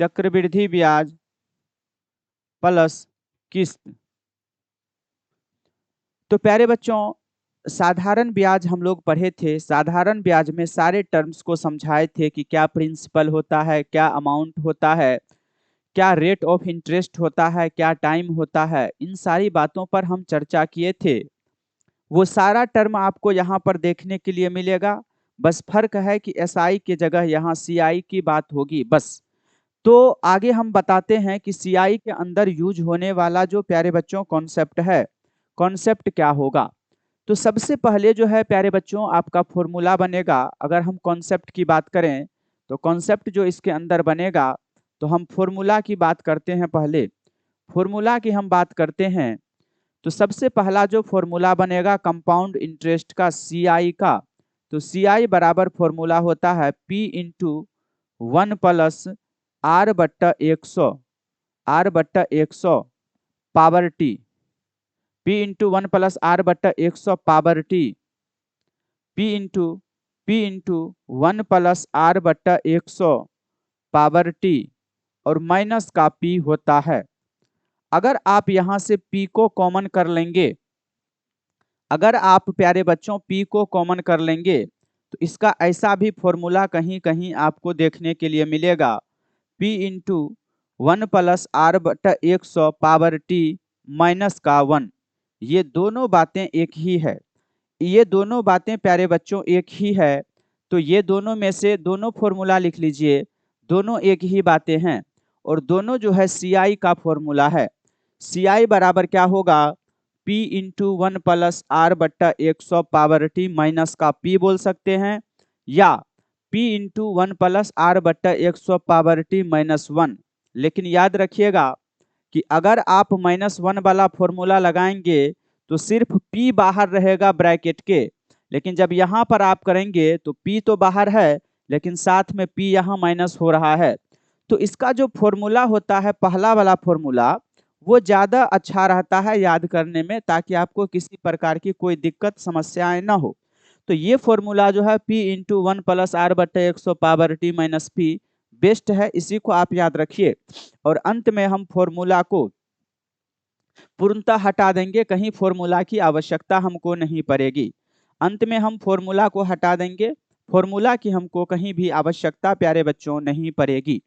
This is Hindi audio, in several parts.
चक्रवृद्धि ब्याज प्लस किस्त। तो प्यारे बच्चों, साधारण ब्याज हम लोग पढ़े थे। साधारण ब्याज में सारे टर्म्स को समझाए थे कि क्या प्रिंसिपल होता है, क्या अमाउंट होता है, क्या रेट ऑफ इंटरेस्ट होता है, क्या टाइम होता है। इन सारी बातों पर हम चर्चा किए थे। वो सारा टर्म आपको यहाँ पर देखने के लिए मिलेगा। बस फर्क है कि एसआई की जगह यहाँ सीआई की बात होगी बस। तो आगे हम बताते हैं कि सीआई के अंदर यूज होने वाला जो प्यारे बच्चों कॉन्सेप्ट है, कॉन्सेप्ट क्या होगा। तो सबसे पहले जो है प्यारे बच्चों आपका फॉर्मूला बनेगा। अगर हम कॉन्सेप्ट की बात करें तो कॉन्सेप्ट जो इसके अंदर बनेगा, तो हम फॉर्मूला की बात करते हैं। पहले फॉर्मूला की हम बात करते हैं तो सबसे पहला जो फॉर्मूला बनेगा कंपाउंड इंटरेस्ट का, सीआई का, तो सीआई बराबर फॉर्मूला होता है पी इंटू 1 प्लस आर बट्टा 100, आर बट्टा 100 power T. P into 1 plus R बट्टा 100 power T, P into 1 plus R बट्टा 100 पावर टी, और माइनस का पी होता है। अगर आप यहां से पी को कॉमन कर लेंगे, अगर आप प्यारे बच्चों पी को कॉमन कर लेंगे तो इसका ऐसा भी फॉर्मूला कहीं कहीं आपको देखने के लिए मिलेगा, पी इंटू 1 प्लस आर बटा 100 पावर टी माइनस का 1। ये दोनों बातें एक ही है, ये दोनों बातें प्यारे बच्चों एक ही है। तो ये दोनों में से दोनों फॉर्मूला लिख लीजिए, दोनों एक ही बातें हैं और दोनों जो है सीआई का फॉर्मूला है। सीआई बराबर क्या होगा, पी इंटू 1 प्लस आर बट्टा 100 पावर टी माइनस का पी बोल सकते हैं, या पी इंटू 1 प्लस आर बट्टा 100 पावर टी माइनस 1। लेकिन याद रखिएगा कि अगर आप -1 वाला फॉर्मूला लगाएंगे तो सिर्फ P बाहर रहेगा ब्रैकेट के, लेकिन जब यहाँ पर आप करेंगे तो P तो बाहर है लेकिन साथ में P यहाँ माइनस हो रहा है। तो इसका जो फॉर्मूला होता है पहला वाला फॉर्मूला, वो ज़्यादा अच्छा रहता है याद करने में, ताकि आपको किसी प्रकार की कोई दिक्कत समस्याएं ना हो। तो ये फॉर्मूला जो है P इंटू 1 प्लस आर बट्टे 100 power T minus P best है, इसी को आप याद रखिए। और अंत में हम फॉर्मूला को पूर्णतः हटा देंगे, कहीं फॉर्मूला की आवश्यकता हमको नहीं पड़ेगी। अंत में हम फॉर्मूला को हटा देंगे, फॉर्मूला की हमको कहीं भी आवश्यकता प्यारे बच्चों नहीं पड़ेगी।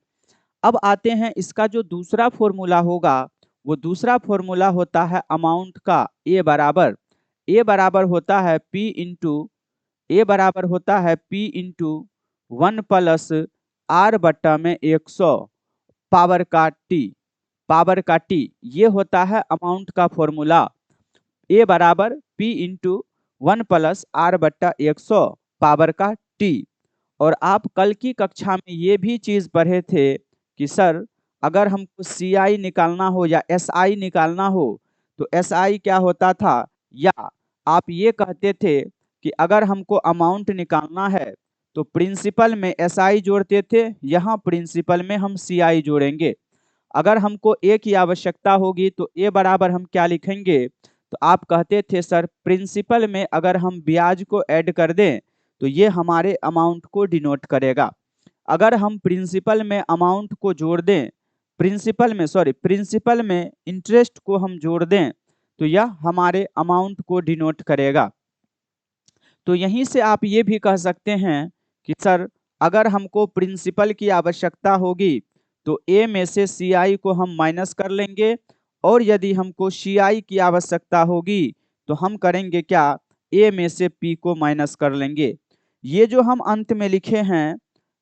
अब आते हैं इसका जो दूसरा फॉर्मूला होगा, वो दूसरा फॉर्मूला होता है अमाउंट का। ए बराबर होता है पी इंटू, ए बराबर होता है पी इंटू 1 प्लस आर बट्टा में 100 पावर का टी, पावर का टी, ये होता है अमाउंट का फॉर्मूला। ए बराबर पी इंटू 1 प्लस आर बट्टा 100 पावर का टी। और आप कल की कक्षा में ये भी चीज पढ़े थे कि सर अगर हमको सीआई निकालना हो या एसआई निकालना हो तो एसआई क्या होता था, या आप ये कहते थे कि अगर हमको अमाउंट निकालना है तो प्रिंसिपल में एसआई जोड़ते थे, यहाँ प्रिंसिपल में हम सीआई जोड़ेंगे। अगर हमको ए की आवश्यकता होगी तो ए बराबर हम क्या लिखेंगे, तो आप कहते थे सर प्रिंसिपल में अगर हम ब्याज को ऐड कर दें तो ये हमारे अमाउंट को डिनोट करेगा। अगर हम प्रिंसिपल में अमाउंट को जोड़ दें, प्रिंसिपल में इंटरेस्ट को हम जोड़ दें तो यह हमारे अमाउंट को डिनोट करेगा। तो यहीं से आप ये भी कह सकते हैं कि सर अगर हमको प्रिंसिपल की आवश्यकता होगी तो ए में से सीआई को हम माइनस कर लेंगे, और यदि हमको सीआई की आवश्यकता होगी तो हम करेंगे क्या, ए में से पी को माइनस कर लेंगे। ये जो हम अंत में लिखे हैं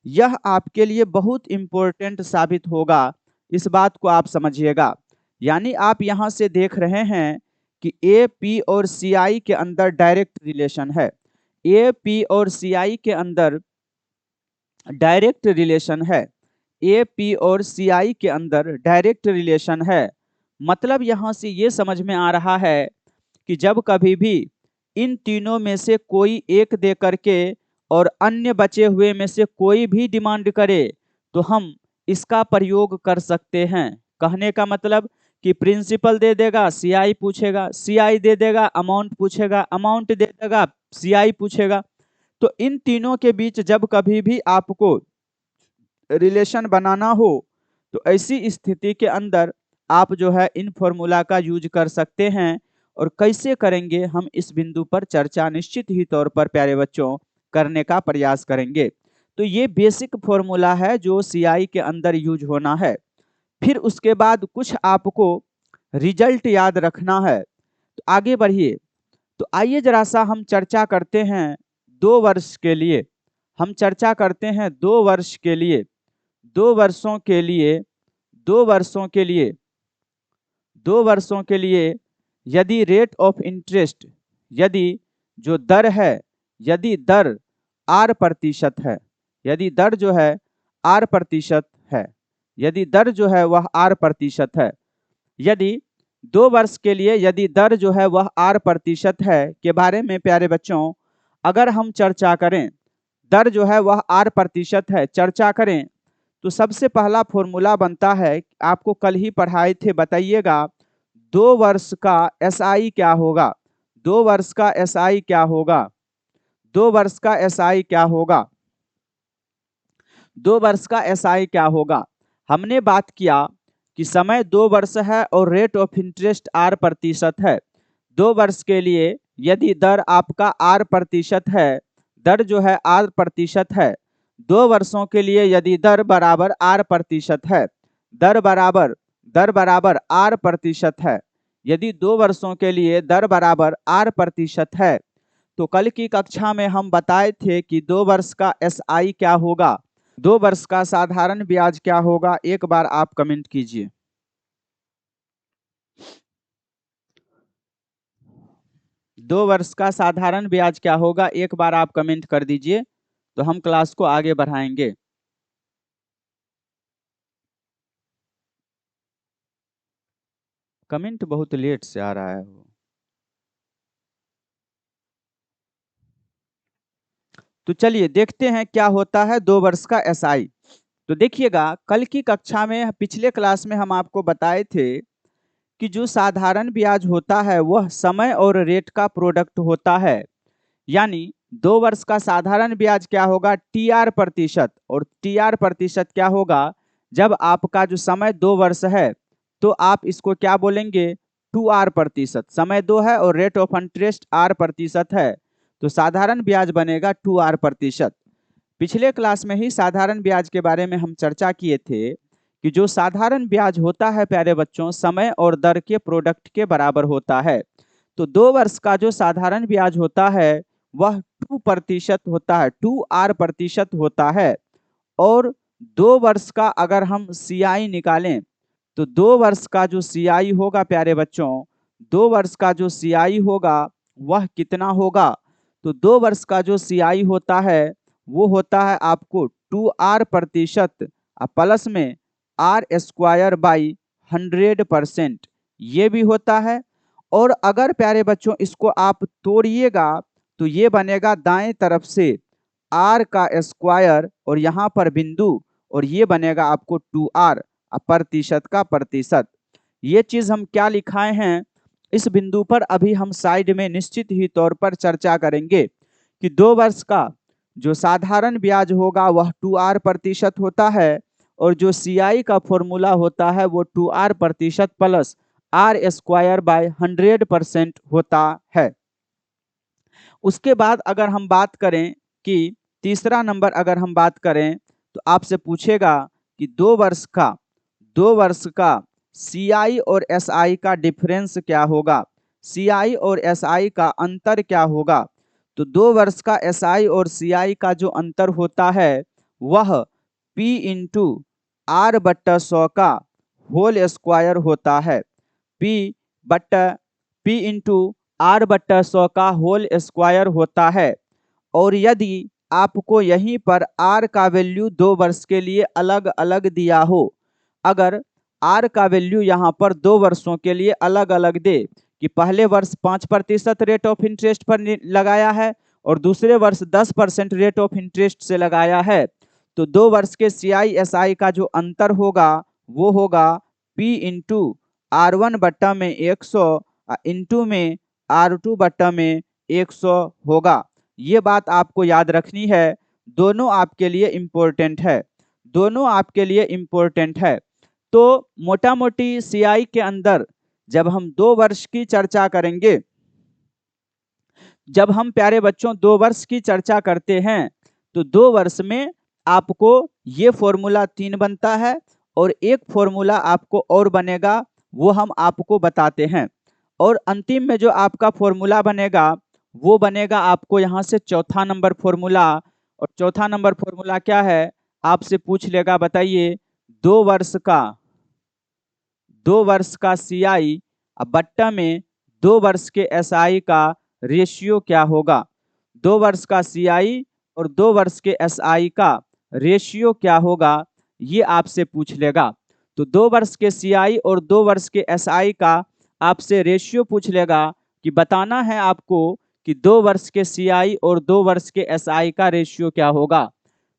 यह आपके लिए बहुत इंपॉर्टेंट साबित होगा, इस बात को आप समझिएगा। यानी आप यहाँ से देख रहे हैं कि ए पी और सीआई के अंदर डायरेक्ट रिलेशन है, ए पी और सीआई के अंदर डायरेक्ट रिलेशन है, ए पी और सीआई के अंदर डायरेक्ट रिलेशन है। मतलब यहाँ से ये समझ में आ रहा है कि जब कभी भी इन तीनों में से कोई एक दे करके और अन्य बचे हुए में से कोई भी डिमांड करे तो हम इसका प्रयोग कर सकते हैं। कहने का मतलब कि प्रिंसिपल दे देगा सीआई पूछेगा, सीआई दे देगा अमाउंट पूछेगा, अमाउंट दे देगा सीआई पूछेगा। तो इन तीनों के बीच जब कभी भी आपको रिलेशन बनाना हो तो ऐसी स्थिति के अंदर आप जो है इन फॉर्मूला का यूज कर सकते हैं। और कैसे करेंगे हम इस बिंदु पर चर्चा निश्चित ही तौर पर प्यारे बच्चों करने का प्रयास करेंगे। तो ये बेसिक फॉर्मूला है जो सीआई के अंदर यूज होना है। फिर उसके बाद कुछ आपको रिजल्ट याद रखना है। तो आगे बढ़िए। तो आइए जरा सा हम चर्चा करते हैं 2 वर्ष के लिए। हम चर्चा करते हैं 2 वर्ष के लिए, 2 वर्षों के लिए, 2 वर्षों के लिए, 2 वर्षों के लिए यदि रेट ऑफ इंटरेस्ट, यदि जो दर है, यदि दर R% है, यदि दर जो है R% है, यदि दर जो है वह R% है, यदि 2 वर्ष के लिए यदि दर जो है वह R% है के बारे में प्यारे बच्चों अगर हम चर्चा करें, दर जो है वह R% है, चर्चा करें, तो सबसे पहला फॉर्मूला बनता है, आपको कल ही पढ़ाए थे, बताइएगा 2 वर्ष का SI क्या होगा? 2 वर्ष का SI क्या होगा? 2 वर्ष का SI क्या होगा? 2 वर्ष का SI क्या होगा? हमने बात किया कि समय 2 वर्ष है और रेट ऑफ इंटरेस्ट R% है। 2 वर्ष के लिए यदि दर आपका R% है, दर जो है R% है, 2 वर्षों के लिए यदि दर बराबर R% है, दर बराबर R% है, यदि 2 वर्षों के लिए दर बराबर R% है, तो कल की कक्षा में हम बताए थे कि 2 वर्ष का SI क्या होगा, 2 वर्ष का साधारण ब्याज क्या होगा। एक बार आप कमेंट कीजिए। दो वर्ष का साधारण ब्याज क्या होगा, एक बार आप कमेंट कर दीजिए, तो हम क्लास को आगे बढ़ाएंगे। कमेंट बहुत लेट से आ रहा है। तो चलिए देखते हैं क्या होता है 2 वर्ष का SI। तो देखिएगा, कल की कक्षा में, पिछले क्लास में हम आपको बताए थे कि जो साधारण ब्याज होता है वह समय और रेट का प्रोडक्ट होता है। यानी 2 वर्ष का साधारण ब्याज क्या होगा, TR%, और TR% क्या होगा, जब आपका जो समय 2 वर्ष है तो आप इसको क्या बोलेंगे, 2R%। समय 2 है और रेट ऑफ इंटरेस्ट R% है, तो साधारण ब्याज बनेगा 2R%। पिछले क्लास में ही साधारण ब्याज के बारे में हम चर्चा किए थे कि जो साधारण ब्याज होता है प्यारे बच्चों, समय और दर के प्रोडक्ट के बराबर होता है। तो 2 वर्ष का जो साधारण ब्याज होता है वह 2% होता है, 2R% होता है। और 2 वर्ष का अगर हम CI निकालें, तो 2 वर्ष का जो CI होगा प्यारे बच्चों, 2 वर्ष का जो CI होगा वह कितना होगा, तो 2 वर्ष का जो CI होता है वो होता है आपको 2R% प्लस में R²/100%, ये भी होता है। और अगर प्यारे बच्चों इसको आप तोड़िएगा तो ये बनेगा दाएं तरफ से R का स्क्वायर और यहाँ पर बिंदु, और ये बनेगा आपको 2R प्रतिशत का प्रतिशत। ये चीज हम क्या लिखाए हैं इस बिंदु पर अभी हम साइड में निश्चित ही तौर पर चर्चा करेंगे कि 2 वर्ष का जो साधारण ब्याज होगा वह 2R% होता है, और जो CI का फॉर्मूला होता है वो 2R% प्लस R²/100% होता है। उसके बाद अगर हम बात करें कि तीसरा नंबर अगर हम बात करें, तो आपसे पूछेगा कि 2 वर्ष का CI और SI का डिफरेंस क्या होगा, CI और SI का अंतर क्या होगा। तो 2 वर्ष का SI और CI का जो अंतर होता है वह P/R/100 का होल स्क्वायर होता है, P/R/100 का होल स्क्वायर होता है। और यदि आपको यहीं पर R का वैल्यू 2 वर्ष के लिए अलग अलग दिया हो, अगर R का वैल्यू यहाँ पर 2 वर्षों के लिए अलग अलग दे कि पहले वर्ष 5% रेट ऑफ इंटरेस्ट पर लगाया है और दूसरे वर्ष 10% रेट ऑफ इंटरेस्ट से लगाया है, तो 2 वर्ष के CI SI का जो अंतर होगा वो होगा P/R1/100 इंटू में R2/100 होगा। ये बात आपको याद रखनी है, दोनों आपके लिए इम्पोर्टेंट है, दोनों आपके लिए इम्पोर्टेंट है। तो मोटा मोटी सीआई के अंदर जब हम 2 वर्ष की चर्चा करेंगे, जब हम प्यारे बच्चों 2 वर्ष की चर्चा करते हैं तो 2 वर्ष में आपको ये फॉर्मूला 3 बनता है और एक फॉर्मूला आपको और बनेगा, वो हम आपको बताते हैं। और अंतिम में जो आपका फॉर्मूला बनेगा वो बनेगा आपको यहाँ से चौथा नंबर फॉर्मूला। और चौथा नंबर फॉर्मूला क्या है, आपसे पूछ लेगा, बताइए 2 वर्ष का सीआई बट्टा में 2 वर्ष के एसआई का रेशियो क्या होगा। 2 वर्ष का सीआई और 2 वर्ष के एसआई का रेशियो क्या होगा, ये आपसे पूछ लेगा। तो 2 वर्ष के सीआई और 2 वर्ष के एसआई का आपसे रेशियो पूछ लेगा कि बताना है आपको कि 2 वर्ष के सीआई और 2 वर्ष के एसआई का रेशियो क्या होगा।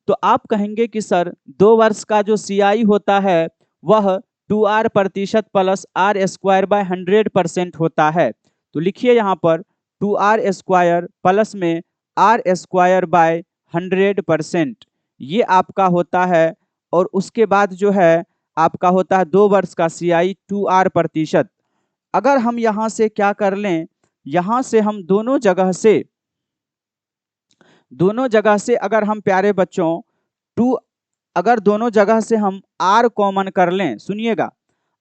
तो आप कहेंगे कि सर 2 वर्ष का जो सीआई होता है वह 2r प्रतिशत प्लस r स्क्वायर बाय 100% होता है। तो लिखिए यहाँ पर 2r स्क्वायर प्लस में r स्क्वायर बाय 100%, ये आपका होता है। और उसके बाद जो है आपका होता है 2 वर्ष का सीआई 2r प्रतिशत। अगर हम यहाँ से क्या कर लें, यहाँ से हम दोनों जगह से अगर हम प्यारे बच्चों अगर दोनों जगह से हम r कॉमन कर लें, सुनिएगा,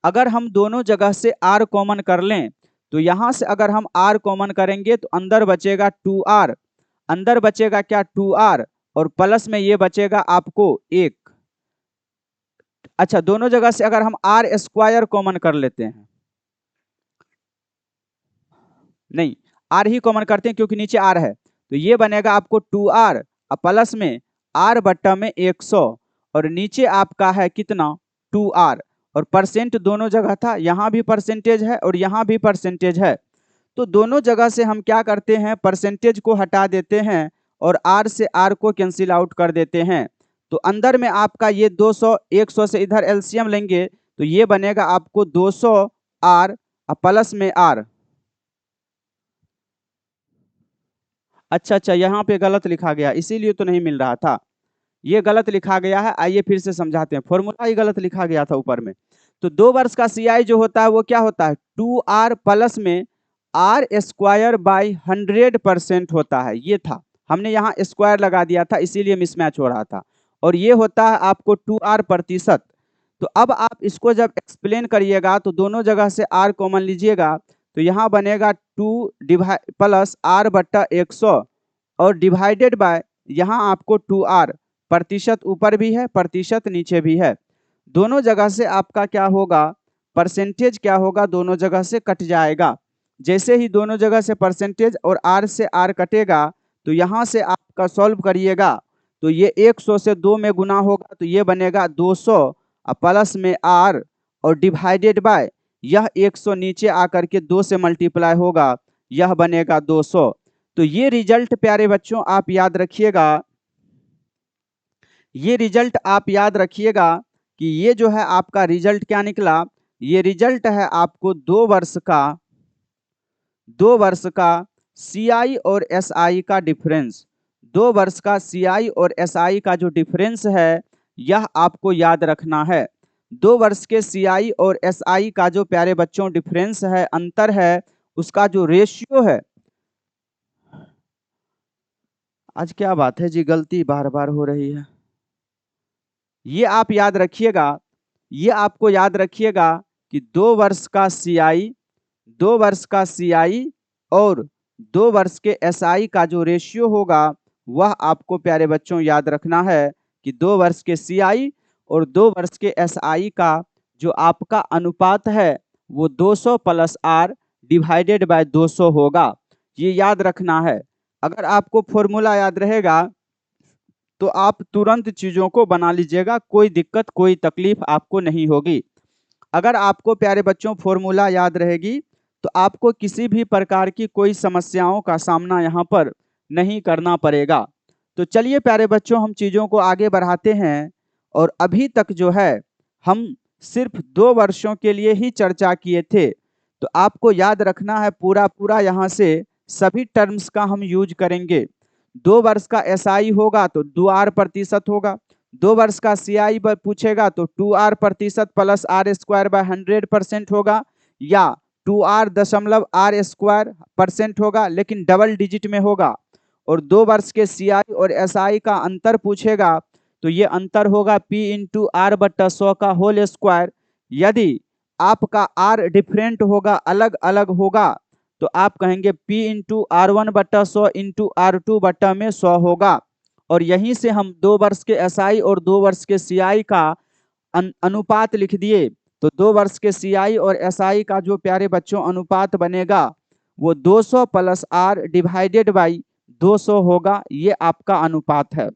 अगर हम दोनों जगह से r कॉमन कर लें तो यहाँ से अगर हम r कॉमन करेंगे तो अंदर बचेगा 2r, अंदर बचेगा क्या 2r, और प्लस में ये बचेगा आपको 1। अच्छा, दोनों जगह से अगर हम r स्क्वायर कॉमन कर लेते हैं, नहीं r ही कॉमन करते हैं क्योंकि नीचे r है, तो ये बनेगा आपको 2r प्लस में r बट्टा में 100 और नीचे आपका है कितना 2r, और परसेंट दोनों जगह था, यहाँ भी परसेंटेज है और यहाँ भी परसेंटेज है। तो दोनों जगह से हम क्या करते हैं, परसेंटेज को हटा देते हैं और r से r को कैंसिल आउट कर देते हैं। तो अंदर में आपका ये 200, 100 से इधर एलसीएम लेंगे तो ये बनेगा आपको 200r प्लस में r। अच्छा, यहाँ पे गलत लिखा गया, इसीलिए तो नहीं मिल रहा था, ये गलत लिखा गया है। आइए फिर से समझाते हैं, फॉर्मूला ही गलत लिखा गया था ऊपर में। तो 2 वर्ष का सीआई जो होता है वो क्या होता है 2r प्लस में r स्क्वायर बाय 100% होता है, ये था, हमने यहाँ स्क्वायर लगा दिया था इसीलिए मिसमैच हो रहा था। और ये होता है आपको 2r प्रतिशत। तो अब आप इसको जब एक्सप्लेन करिएगा तो दोनों जगह से r कॉमन लीजिएगा तो यहाँ बनेगा 2 प्लस r बट्टा 100 और डिवाइडेड बाय यहाँ आपको 2r, प्रतिशत ऊपर भी है प्रतिशत नीचे भी है, दोनों जगह से आपका क्या होगा, परसेंटेज क्या होगा, दोनों जगह से कट जाएगा। जैसे ही दोनों जगह से परसेंटेज और r से r कटेगा तो यहाँ से आपका सॉल्व करिएगा तो ये 100 से 2 में गुना होगा तो ये बनेगा 200 प्लस में r और डिवाइडेड बाय यह 100 नीचे आकर के 2 से मल्टीप्लाई होगा, यह बनेगा 200। तो ये रिजल्ट प्यारे बच्चों आप याद रखिएगा, ये रिजल्ट आप याद रखिएगा कि ये जो है आपका रिजल्ट क्या निकला, ये रिजल्ट है आपको 2 वर्ष का सीआई और एसआई का डिफरेंस। 2 वर्ष का सीआई और एसआई का जो डिफरेंस है यह आपको याद रखना है। 2 वर्ष के सीआई और एसआई का जो प्यारे बच्चों डिफरेंस है, अंतर है, उसका जो रेशियो है, आज क्या बात है जी, गलती बार बार हो रही है, ये आप याद रखिएगा, ये आपको याद रखिएगा कि 2 वर्ष का सीआई, 2 वर्ष का सीआई और 2 वर्ष के एसआई का जो रेशियो होगा वह आपको प्यारे बच्चों याद रखना है कि 2 वर्ष के सीआई और 2 वर्ष के एसआई का जो आपका अनुपात है वो 200 प्लस r डिवाइडेड बाय 200 होगा, ये याद रखना है। अगर आपको फॉर्मूला याद रहेगा तो आप तुरंत चीज़ों को बना लीजिएगा, कोई दिक्कत कोई तकलीफ आपको नहीं होगी। अगर आपको प्यारे बच्चों फॉर्मूला याद रहेगी तो आपको किसी भी प्रकार की कोई समस्याओं का सामना यहाँ पर नहीं करना पड़ेगा। तो चलिए प्यारे बच्चों हम चीज़ों को आगे बढ़ाते हैं। और अभी तक जो है हम सिर्फ 2 वर्षों के लिए ही चर्चा किए थे, तो आपको याद रखना है पूरा यहाँ से सभी टर्म्स का हम यूज करेंगे। 2 वर्ष का एसआई होगा तो 2r प्रतिशत होगा, 2 वर्ष का CI पूछेगा तो 2R प्रतिशत प्लस R स्क्वायर बाय 100% होगा, या 2R दशमलव R स्क्वायर परसेंट होगा, लेकिन डबल डिजिट में होगा। और 2 वर्ष के CI और SI का अंतर पूछेगा तो ये अंतर होगा P इंटू R बट्टा 100 का होल स्क्वायर। यदि आपका R डिफरेंट होगा, अलग अलग होगा, तो आप कहेंगे P इंटू R1 बट्टा 100 इंटू R2 बट्टा में 100 होगा। और यहीं से हम 2 वर्ष के SI और 2 वर्ष के CI का अनुपात लिख दिए। तो 2 वर्ष के CI और SI का जो प्यारे बच्चों अनुपात बनेगा वो 200 प्लस R डिवाइडेड बाई 200 होगा। ये आपका अनुपात है।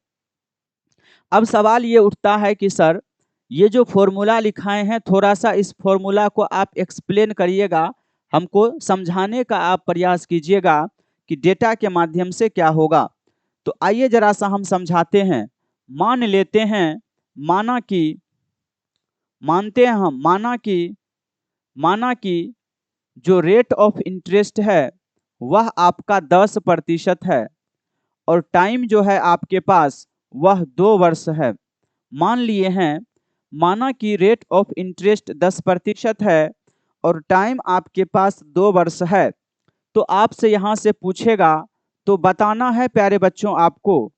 अब सवाल ये उठता है कि सर ये जो फॉर्मूला लिखाए हैं, थोड़ा सा इस फॉर्मूला को आप एक्सप्लेन करिएगा, हमको समझाने का आप प्रयास कीजिएगा कि डेटा के माध्यम से क्या होगा। तो आइए जरा सा हम समझाते हैं। मान लेते हैं, मानते हैं हम, माना कि जो रेट ऑफ इंटरेस्ट है वह आपका 10% है और टाइम जो है आपके पास वह 2 वर्ष है। मान लिए हैं, माना कि रेट ऑफ इंटरेस्ट 10% है और टाइम आपके पास 2 वर्ष है। तो आपसे यहाँ से पूछेगा, तो बताना है प्यारे बच्चों आपको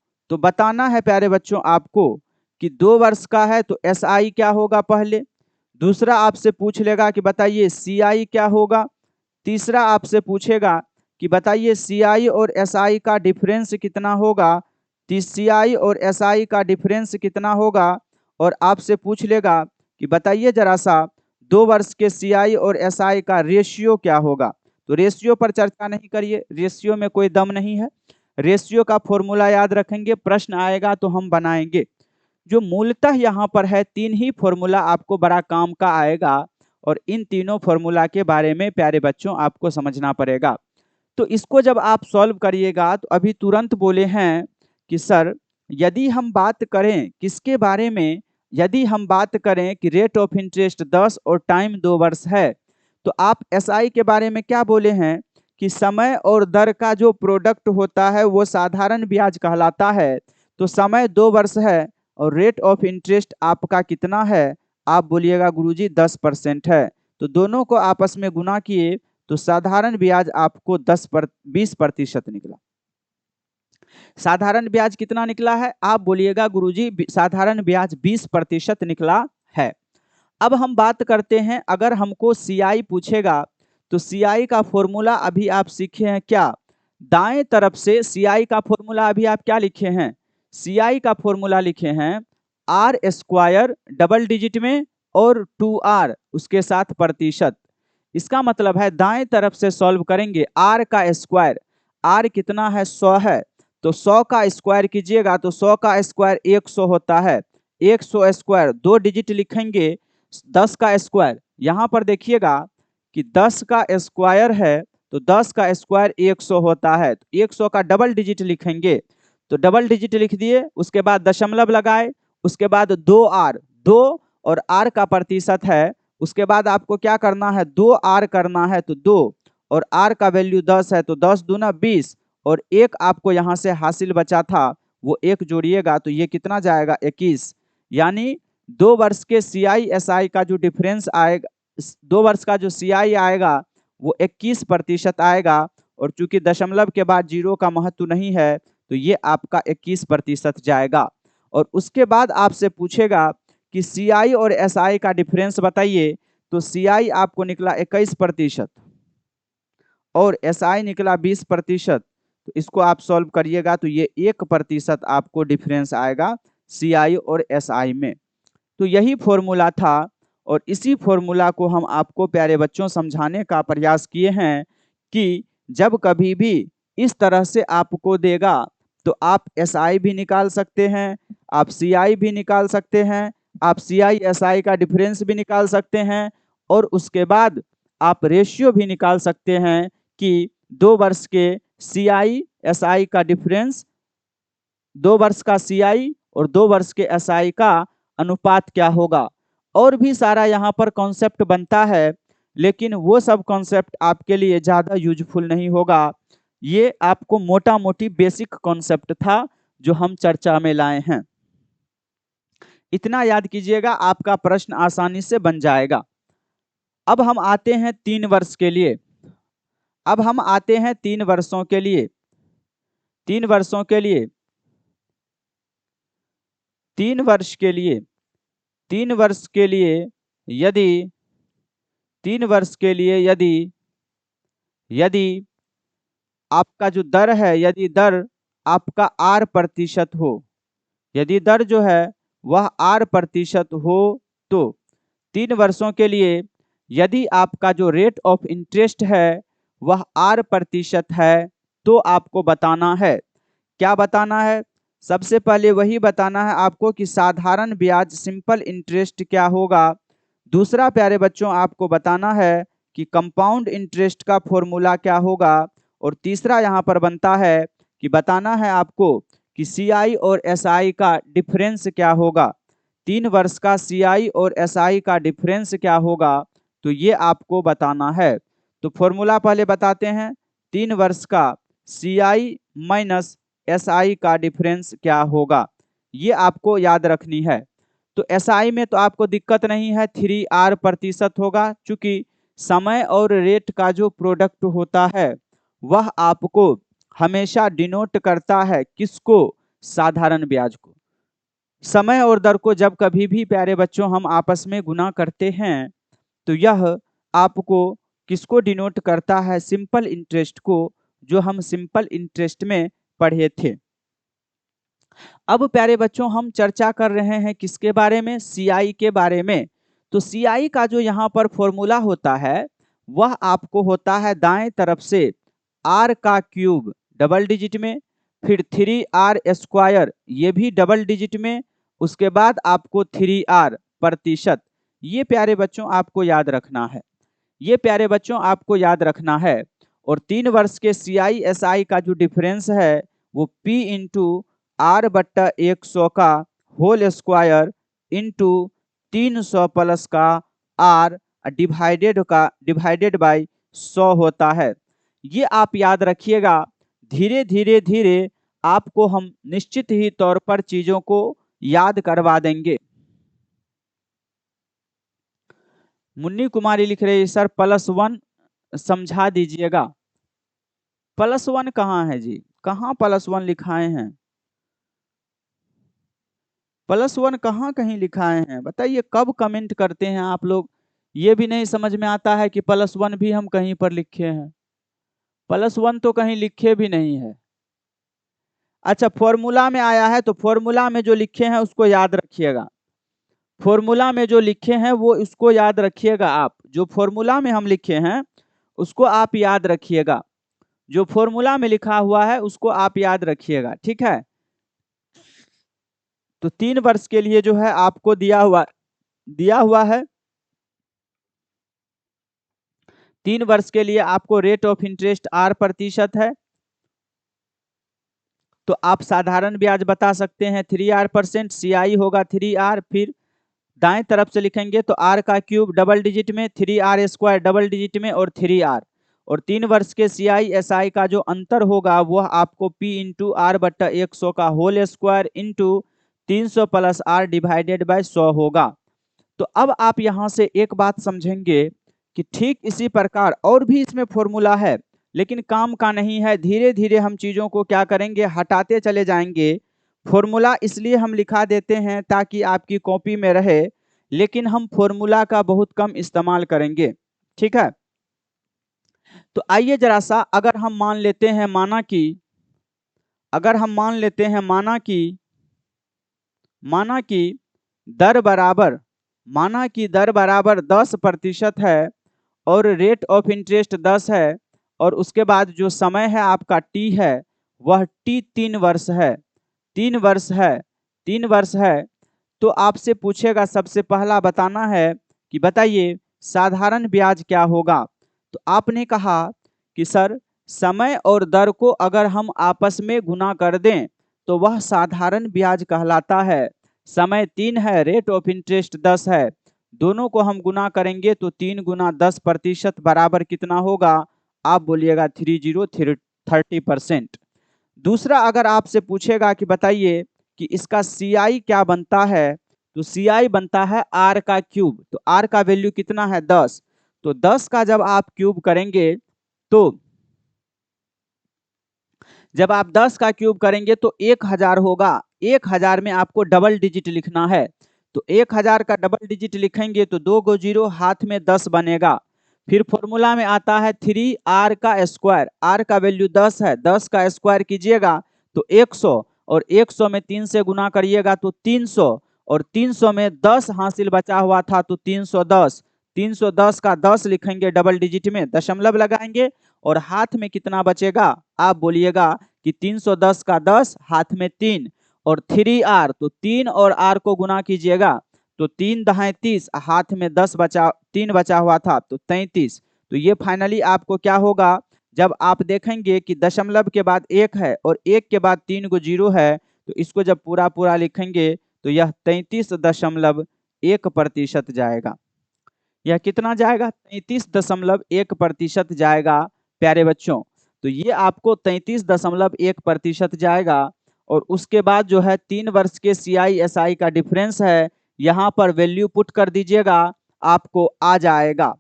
कि 2 वर्ष का है तो SI क्या होगा पहले। दूसरा आपसे पूछ लेगा कि बताइए CI क्या होगा। तीसरा आपसे पूछेगा कि बताइए CI और SI का डिफरेंस कितना होगा। CI और SI का डिफरेंस कितना होगा। और आपसे पूछ लेगा कि बताइए जरा सा 2 वर्ष के CI और SI का रेशियो क्या होगा। तो रेशियो पर चर्चा नहीं करिए, रेशियो में कोई दम नहीं है। रेशियो का फॉर्मूला याद रखेंगे, प्रश्न आएगा तो हम बनाएंगे। जो मूलतः यहाँ पर है 3 ही फॉर्मूला आपको बड़ा काम का आएगा और इन तीनों फॉर्मूला के बारे में प्यारे बच्चों आपको समझना पड़ेगा। तो इसको जब आप सॉल्व करिएगा तो अभी तुरंत बोले हैं कि सर यदि हम बात करें किसके बारे में, यदि हम बात करें कि रेट ऑफ इंटरेस्ट 10 और टाइम 2 वर्ष है, तो आप SI के बारे में क्या बोले हैं कि समय और दर का जो प्रोडक्ट होता है वो साधारण ब्याज कहलाता है। तो समय 2 वर्ष है और रेट ऑफ इंटरेस्ट आपका कितना है, आप बोलिएगा गुरुजी 10% है। तो दोनों को आपस में गुना किए तो साधारण ब्याज आपको 20% निकला। साधारण ब्याज कितना निकला है, आप बोलिएगा गुरुजी साधारण ब्याज 20% निकला है। अब हम बात करते हैं, अगर हमको CI पूछेगा तो CI का फॉर्मूला अभी आप सीखे हैं क्या। दाएं तरफ से CI का फॉर्मूला अभी आप क्या लिखे हैं, CI का फॉर्मूला लिखे हैं R स्क्वायर डबल डिजिट में और 2R उसके साथ प्रतिशत। इसका मतलब है दाएं तरफ से सॉल्व करेंगे, R का स्क्वायर, R कितना है 100 है, तो 100 का स्क्वायर कीजिएगा तो 100 का स्क्वायर 100 होता है। 100 स्क्वायर 2 डिजिट लिखेंगे, 10 का स्क्वायर, यहाँ पर देखिएगा कि 10 का स्क्वायर है तो 10 का स्क्वायर 100 होता है। तो 100 का डबल डिजिट लिखेंगे, तो डबल डिजिट लिख दिए, उसके बाद दशमलव लगाए, उसके बाद 2R, 2 और R का प्रतिशत है, उसके बाद आपको क्या करना है 2R करना है, तो 2 और R का वैल्यू 10 है तो 10 दूना 20 और 1 आपको यहाँ से हासिल बचा था वो 1 जोड़िएगा तो ये कितना जाएगा 21। यानी 2 वर्ष के CI SI का जो डिफरेंस आएगा, 2 वर्ष का जो CI आएगा वो 21% आएगा और चूंकि दशमलव के बाद 0 का महत्व नहीं है तो ये आपका 21% जाएगा। और उसके बाद आपसे पूछेगा कि CI और SI का डिफरेंस बताइए, तो CI आपको निकला 21% और SI निकला 20%। तो इसको आप सॉल्व करिएगा तो ये 1% आपको डिफरेंस आएगा CI और SI में। तो यही फॉर्मूला था और इसी फॉर्मूला को हम आपको प्यारे बच्चों समझाने का प्रयास किए हैं कि जब कभी भी इस तरह से आपको देगा तो आप SI भी निकाल सकते हैं, आप CI भी निकाल सकते हैं, आप CI SI का डिफरेंस भी निकाल सकते हैं और उसके बाद आप रेशियो भी निकाल सकते हैं कि 2 वर्ष के CI SI का डिफरेंस, 2 वर्ष का CI और 2 वर्ष के SI का अनुपात क्या होगा। और भी सारा यहाँ पर कॉन्सेप्ट बनता है लेकिन वो सब कॉन्सेप्ट आपके लिए ज़्यादा यूजफुल नहीं होगा। ये आपको मोटा मोटी बेसिक कॉन्सेप्ट था जो हम चर्चा में लाए हैं। इतना याद कीजिएगा, आपका प्रश्न आसानी से बन जाएगा। अब हम आते हैं 3 वर्ष के लिए। अब हम आते हैं 3 वर्षों के लिए। 3 वर्षों के लिए 3 वर्ष के लिए 3 वर्ष के लिए यदि 3 वर्ष के लिए यदि आपका जो दर है, यदि दर आपका R% हो, यदि दर जो है वह R% हो, तो 3 वर्षों के लिए यदि आपका जो रेट ऑफ इंटरेस्ट है वह R% है, तो आपको बताना है। क्या बताना है? सबसे पहले वही बताना है आपको कि साधारण ब्याज सिंपल इंटरेस्ट क्या होगा। दूसरा प्यारे बच्चों आपको बताना है कि कंपाउंड इंटरेस्ट का फॉर्मूला क्या होगा। और तीसरा यहाँ पर बनता है कि बताना है आपको कि CI और SI का डिफरेंस क्या होगा। 3 वर्ष का CI और SI का डिफरेंस क्या होगा, तो ये आपको बताना है। तो फॉर्मूला पहले बताते हैं। 3 वर्ष का CI माइनस SI का डिफरेंस क्या होगा, ये आपको याद रखनी है। तो SI में तो आपको दिक्कत नहीं है, 3R% होगा। चूंकि समय और रेट का जो प्रोडक्ट होता है वह आपको हमेशा डिनोट करता है किसको? साधारण ब्याज को। समय और दर को जब कभी भी प्यारे बच्चों हम आपस में गुना करते हैं तो यह आपको किसको डिनोट करता है? सिंपल इंटरेस्ट को, जो हम सिंपल इंटरेस्ट में पढ़े थे। अब प्यारे बच्चों हम चर्चा कर रहे हैं किसके बारे में? CI के बारे में। तो CI का जो यहाँ पर फॉर्मूला होता है वह आपको होता है दाएं तरफ से R³ डबल डिजिट में, फिर 3R² ये भी डबल डिजिट में, उसके बाद आपको 3R%। ये प्यारे बच्चों आपको याद रखना है, ये प्यारे बच्चों आपको याद रखना है। और 3 वर्ष के CI SI का जो डिफरेंस है वो P इंटू R/100 का होल स्क्वायर इंटू 300 प्लस का R डिवाइडेड बाई 100 होता है। ये आप याद रखिएगा। धीरे धीरे धीरे आपको हम निश्चित ही तौर पर चीजों को याद करवा देंगे। मुन्नी कुमारी लिख रही है सर +1 समझा दीजिएगा। +1 कहाँ है जी? कहाँ +1 लिखाए हैं? +1 कहाँ कहीं लिखाए हैं? बताइए, कब कमेंट करते हैं आप लोग? ये भी नहीं समझ में आता है कि +1 भी हम कहीं पर लिखे हैं। +1 तो कहीं लिखे भी नहीं है। अच्छा, फॉर्मूला में आया है तो फॉर्मूला में जो लिखे हैं उसको याद रखिएगा। फॉर्मूला में जो लिखे हैं वो उसको याद रखिएगा। आप जो फॉर्मूला में हम लिखे हैं उसको आप याद रखिएगा। जो फॉर्मूला में लिखा हुआ है उसको आप याद रखिएगा, ठीक है? तो 3 वर्ष के लिए जो है आपको दिया हुआ है 3 वर्ष के लिए आपको रेट ऑफ इंटरेस्ट R% है। तो आप साधारण ब्याज बता सकते हैं 3R%, CI होगा 3R, फिर दाएं तरफ से लिखेंगे तो R³ डबल डिजिट में, 3R² डबल डिजिट में और 3R। और 3 वर्ष के CI SI का जो अंतर होगा वह आपको P इंटू R/100 का whole square into 300 plus R divided by 100 होगा। तो अब आप यहाँ से एक बात समझेंगे कि ठीक इसी प्रकार और भी इसमें फॉर्मूला है, लेकिन काम का नहीं है। धीरे धीरे हम चीज़ों को क्या करेंगे? हटाते चले जाएंगे। फॉर्मूला इसलिए हम लिखा देते हैं ताकि आपकी कॉपी में रहे, लेकिन हम फॉर्मूला का बहुत कम इस्तेमाल करेंगे, ठीक है? तो आइए जरा सा, अगर हम मान लेते हैं माना कि अगर हम मान लेते हैं माना कि दर बराबर 10% है और रेट ऑफ इंटरेस्ट 10 है, और उसके बाद जो समय है आपका T है वह T 3 वर्ष है। 3 वर्ष है। तो आपसे पूछेगा, सबसे पहला बताना है कि बताइए साधारण ब्याज क्या होगा। तो आपने कहा कि सर समय और दर को अगर हम आपस में गुना कर दें तो वह साधारण ब्याज कहलाता है। समय 3 है, रेट ऑफ इंटरेस्ट 10 है, दोनों को हम गुना करेंगे तो 3 गुना 10% बराबर कितना होगा? आप बोलिएगा 30% दूसरा अगर आपसे पूछेगा कि बताइए कि इसका CI क्या बनता है, तो CI बनता है R का क्यूब। तो R का वैल्यू कितना है 10। तो 10 का जब आप क्यूब करेंगे तो जब आप 10 का क्यूब करेंगे तो 1000 होगा। 1000 में आपको डबल डिजिट लिखना है। तो 1000 का डबल डिजिट लिखेंगे तो 2 गो जीरो, हाथ में 10 बनेगा। फिर फॉर्मूला में आता है 3R का स्क्वायर। R का वैल्यू 10 है, 10 का स्क्वायर कीजिएगा तो 100, और 100 में 3 से गुना करिएगा तो 300, और 300 में 10 हासिल बचा हुआ था तो 310। 310 का 10 लिखेंगे डबल डिजिट में, दशमलव लगाएंगे, और हाथ में कितना बचेगा आप बोलिएगा कि 310 का 10, हाथ में 3, और 3R, तो 3 और R को गुना कीजिएगा तो 3 दहाई 30, हाथ में 10 बचा, 3 बचा हुआ था तो 33। तो ये फाइनली आपको क्या होगा, जब आप देखेंगे कि दशमलव के बाद 1 है और 1 के बाद 3 गो जीरो है, तो इसको जब पूरा पूरा लिखेंगे तो यह 33.1% जाएगा। यह कितना जाएगा, 33.1% जाएगा प्यारे बच्चों। तो ये आपको 33.1% जाएगा। और उसके बाद जो है 3 वर्ष के CI/SI का डिफरेंस है, यहाँ पर वैल्यू पुट कर दीजिएगा, आपको आ जाएगा।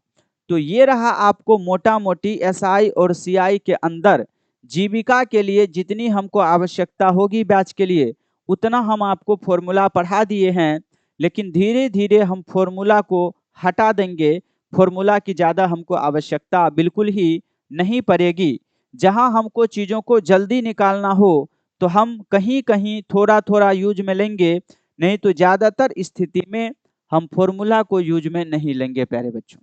तो ये रहा आपको मोटा मोटी SI और CI के अंदर जीविका के लिए जितनी हमको आवश्यकता होगी बैच के लिए, उतना हम आपको फॉर्मूला पढ़ा दिए हैं। लेकिन धीरे धीरे हम फॉर्मूला को हटा देंगे। फॉर्मूला की ज़्यादा हमको आवश्यकता बिल्कुल ही नहीं पड़ेगी। जहां हमको चीज़ों को जल्दी निकालना हो तो हम कहीं कहीं थोड़ा थोड़ा यूज में लेंगे, नहीं तो ज़्यादातर स्थिति में हम फॉर्मूला को यूज में नहीं लेंगे प्यारे बच्चों।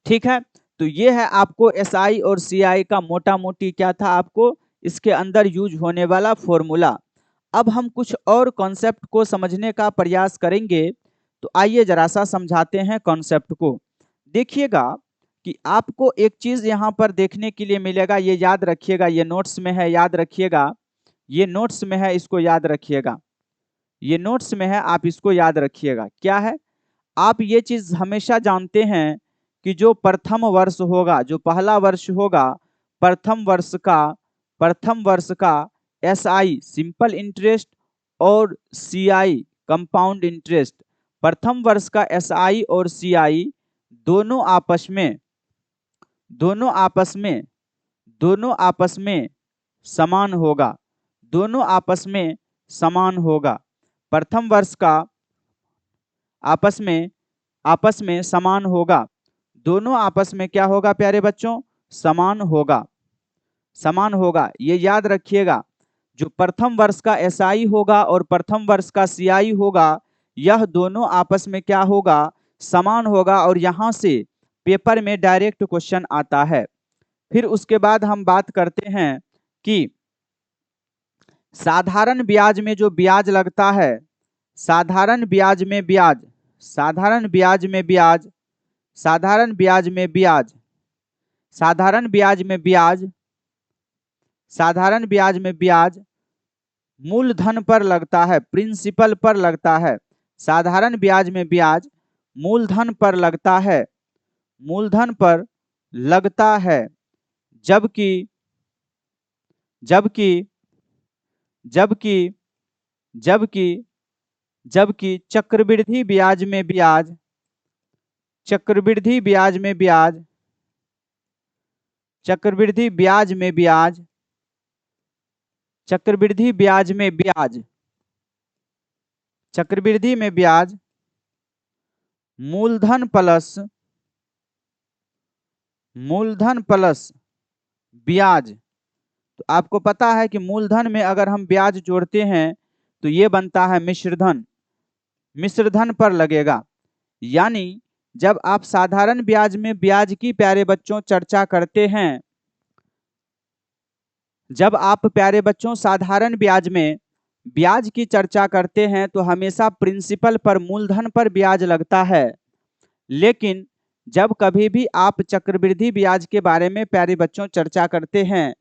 ठीक है, तो ये है आपको SI और CI का मोटा मोटी क्या था आपको इसके अंदर यूज होने वाला फॉर्मूला। अब हम कुछ और कॉन्सेप्ट को समझने का प्रयास करेंगे। तो आइए जरा सा समझाते हैं कॉन्सेप्ट को। देखिएगा कि आपको एक चीज यहाँ पर देखने के लिए मिलेगा, ये याद रखिएगा, ये नोट्स में है, याद रखिएगा, ये नोट्स में है, इसको याद रखिएगा, ये नोट्स में है, आप इसको याद रखिएगा। क्या है, आप ये चीज हमेशा जानते हैं कि जो प्रथम वर्ष होगा, जो पहला वर्ष होगा, प्रथम वर्ष का SI सिंपल इंटरेस्ट और CI कंपाउंड इंटरेस्ट, प्रथम वर्ष का SI और CI दोनों आपस में समान होगा, दोनों आपस में समान होगा। प्रथम वर्ष का आपस में समान होगा, दोनों आपस में क्या होगा प्यारे बच्चों, समान होगा, समान होगा। ये याद रखिएगा, जो प्रथम वर्ष का SI होगा और प्रथम वर्ष का CI होगा, यह दोनों आपस में क्या होगा, समान होगा। और यहां से पेपर में डायरेक्ट क्वेश्चन आता है। फिर उसके बाद हम बात करते हैं कि साधारण ब्याज में जो ब्याज लगता है, साधारण ब्याज में ब्याज, साधारण ब्याज में ब्याज, साधारण ब्याज में ब्याज, साधारण ब्याज में ब्याज, साधारण ब्याज में ब्याज मूलधन पर लगता है, प्रिंसिपल पर लगता है। साधारण ब्याज में ब्याज मूलधन पर लगता है, मूलधन पर लगता है। जबकि जबकि जबकि जबकि जबकि चक्रवृद्धि ब्याज में ब्याज, चक्रवृद्धि ब्याज में ब्याज, चक्रवृद्धि ब्याज में ब्याज, चक्रवृद्धि ब्याज में ब्याज, चक्रवृद्धि में ब्याज मूलधन प्लस ब्याज। तो आपको पता है कि मूलधन में अगर हम ब्याज जोड़ते हैं तो ये बनता है मिश्रधन, मिश्रधन पर लगेगा। यानी जब आप साधारण ब्याज में ब्याज की प्यारे बच्चों चर्चा करते हैं, जब आप प्यारे बच्चों साधारण ब्याज में ब्याज की चर्चा करते हैं तो हमेशा प्रिंसिपल पर, मूलधन पर ब्याज लगता है। लेकिन जब कभी भी आप चक्रवृद्धि ब्याज के बारे में प्यारे बच्चों चर्चा करते हैं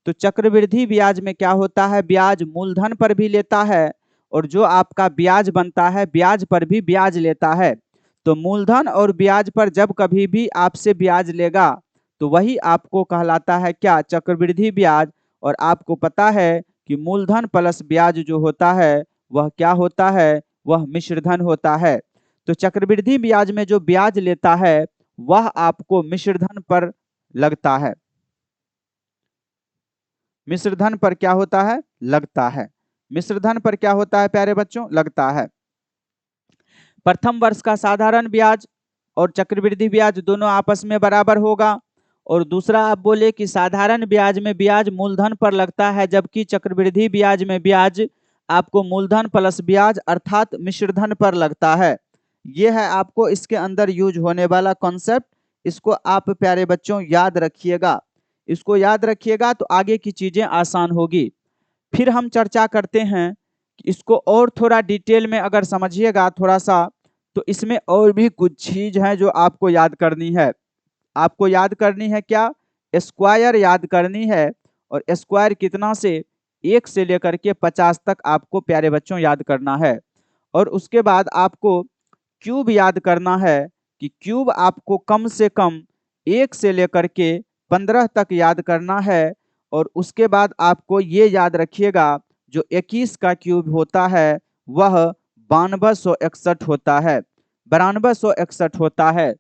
तो चक्रवृद्धि ब्याज में क्या होता है, ब्याज मूलधन पर भी लेता है, और जो आपका ब्याज बनता है ब्याज पर भी ब्याज लेता है। तो मूलधन और ब्याज पर जब कभी भी आपसे ब्याज लेगा तो वही आपको कहलाता है क्या, चक्रवृद्धि ब्याज। और आपको पता है कि मूलधन प्लस ब्याज जो होता है वह क्या होता है, वह मिश्र धन होता है। तो चक्रवृद्धि ब्याज में जो ब्याज लेता है वह आपको मिश्र धन पर लगता है। मिश्र धन पर क्या होता है? लगता है। मिश्र धन पर क्या होता है प्यारे बच्चों? लगता है। प्रथम वर्ष का साधारण ब्याज और चक्रवृद्धि ब्याज दोनों आपस में बराबर होगा। और दूसरा आप बोले कि साधारण ब्याज में ब्याज मूलधन पर लगता है, जबकि चक्रवृद्धि ब्याज में ब्याज आपको मूलधन प्लस ब्याज अर्थात मिश्रधन पर लगता है। यह है आपको इसके अंदर यूज होने वाला कॉन्सेप्ट। इसको आप प्यारे बच्चों याद रखिएगा। इसको याद रखिएगा तो आगे की चीजें आसान होगी। फिर हम चर्चा करते हैं कि इसको और थोड़ा डिटेल में अगर समझिएगा थोड़ा सा, तो इसमें और भी कुछ चीज है जो आपको याद करनी है। आपको याद करनी है क्या? स्क्वायर याद करनी है। और स्क्वायर कितना से? 1 से लेकर के 50 तक आपको प्यारे बच्चों याद करना है। और उसके बाद आपको क्यूब याद करना है कि क्यूब आपको कम से कम 1 से लेकर के 15 तक याद करना है। और उसके बाद आपको ये याद रखिएगा जो 21 का क्यूब होता है वह 9261 होता है, 9261 होता है।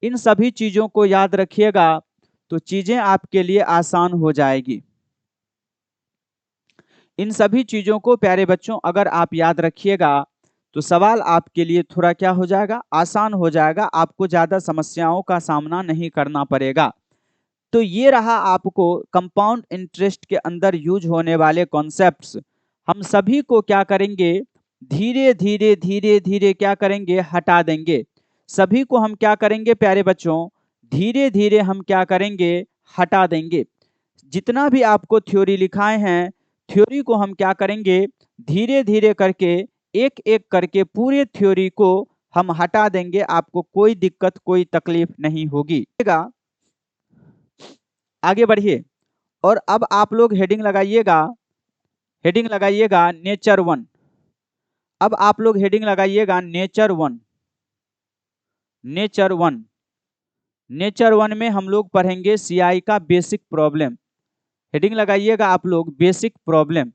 इन सभी चीजों को याद रखिएगा तो चीजें आपके लिए आसान हो जाएगी। इन सभी चीजों को प्यारे बच्चों अगर आप याद रखिएगा तो सवाल आपके लिए थोड़ा क्या हो जाएगा? आसान हो जाएगा। आपको ज्यादा समस्याओं का सामना नहीं करना पड़ेगा। तो ये रहा आपको कंपाउंड इंटरेस्ट के अंदर यूज होने वाले कॉन्सेप्ट्स। हम सभी को क्या करेंगे? धीरे धीरे धीरे धीरे क्या करेंगे? हटा देंगे। सभी को हम क्या करेंगे प्यारे बच्चों? धीरे धीरे हम क्या करेंगे? हटा देंगे। जितना भी आपको थ्योरी लिखाए हैं, थ्योरी को हम क्या करेंगे? धीरे धीरे करके एक एक करके पूरे थ्योरी को हम हटा देंगे। आपको कोई दिक्कत कोई तकलीफ नहीं होगी। आगे बढ़िए। और अब आप लोग हेडिंग लगाइएगा, हेडिंग लगाइएगा नेचर 1। अब आप लोग हेडिंग लगाइएगा नेचर 1। नेचर 1, नेचर 1 में हम लोग पढ़ेंगे सीआई का बेसिक प्रॉब्लम। हेडिंग लगाइएगा आप लोग बेसिक प्रॉब्लम।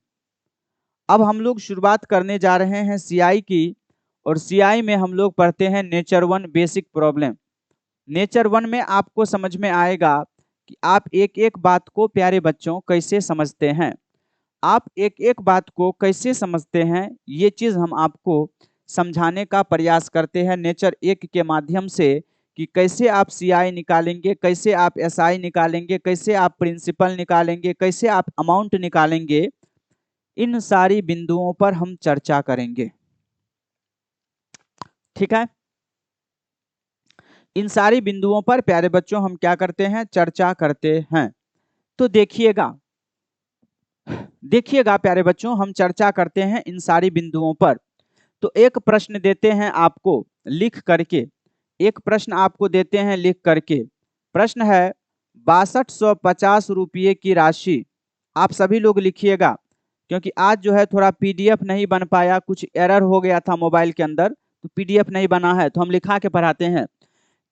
अब हम लोग शुरुआत करने जा रहे हैं सीआई की। और सीआई में हम लोग पढ़ते हैं नेचर 1 बेसिक प्रॉब्लम। नेचर 1 में आपको समझ में आएगा कि आप एक एक बात को प्यारे बच्चों कैसे समझते हैं। आप एक एक बात को कैसे समझते हैं ये चीज हम आपको समझाने का प्रयास करते हैं नेचर 1 के माध्यम से कि कैसे आप सीआई निकालेंगे, कैसे आप एसआई निकालेंगे, कैसे आप प्रिंसिपल निकालेंगे, कैसे आप अमाउंट निकालेंगे। इन सारी बिंदुओं पर हम चर्चा करेंगे। ठीक है, इन सारी बिंदुओं पर प्यारे बच्चों हम क्या करते हैं? चर्चा करते हैं। तो देखिएगा, देखिएगा प्यारे बच्चों हम चर्चा करते हैं इन सारी बिंदुओं पर। तो एक प्रश्न देते हैं आपको लिख करके, एक प्रश्न आपको देते हैं लिख करके। प्रश्न है 6250 रुपये की राशि। आप सभी लोग लिखिएगा क्योंकि आज जो है थोड़ा पीडीएफ नहीं बन पाया, कुछ एरर हो गया था मोबाइल के अंदर, तो पीडीएफ नहीं बना है तो हम लिखा के पढ़ाते हैं।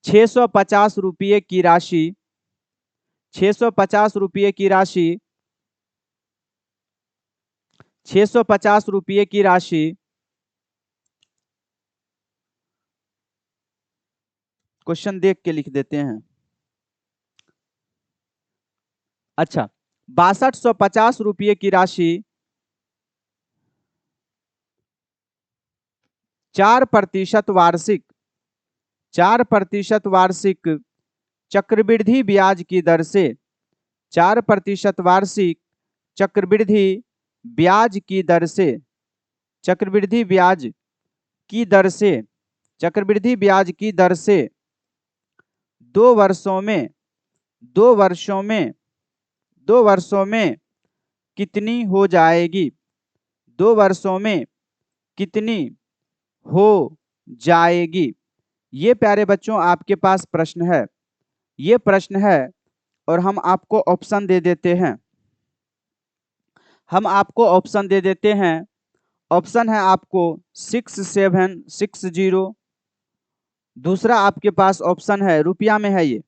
650 रुपये की राशि, 650 रुपये की राशि, 650 रुपये की राशि क्वेश्चन देख के लिख देते हैं। अच्छा, 6250 रुपये की राशि 4% वार्षिक, 4% वार्षिक चक्रवृद्धि ब्याज की दर से, 4% वार्षिक चक्रवृद्धि ब्याज की दर से, चक्रवृद्धि ब्याज की दर से, चक्रवृद्धि ब्याज की दर से 2 वर्षों में, 2 वर्षों में, 2 वर्षों में कितनी हो जाएगी? 2 वर्षों में कितनी हो जाएगी? ये प्यारे बच्चों आपके पास प्रश्न है, ये प्रश्न है। और हम आपको ऑप्शन दे देते हैं, हम आपको ऑप्शन दे देते हैं। ऑप्शन है आपको 6760। दूसरा आपके पास ऑप्शन है, रुपया में है, ये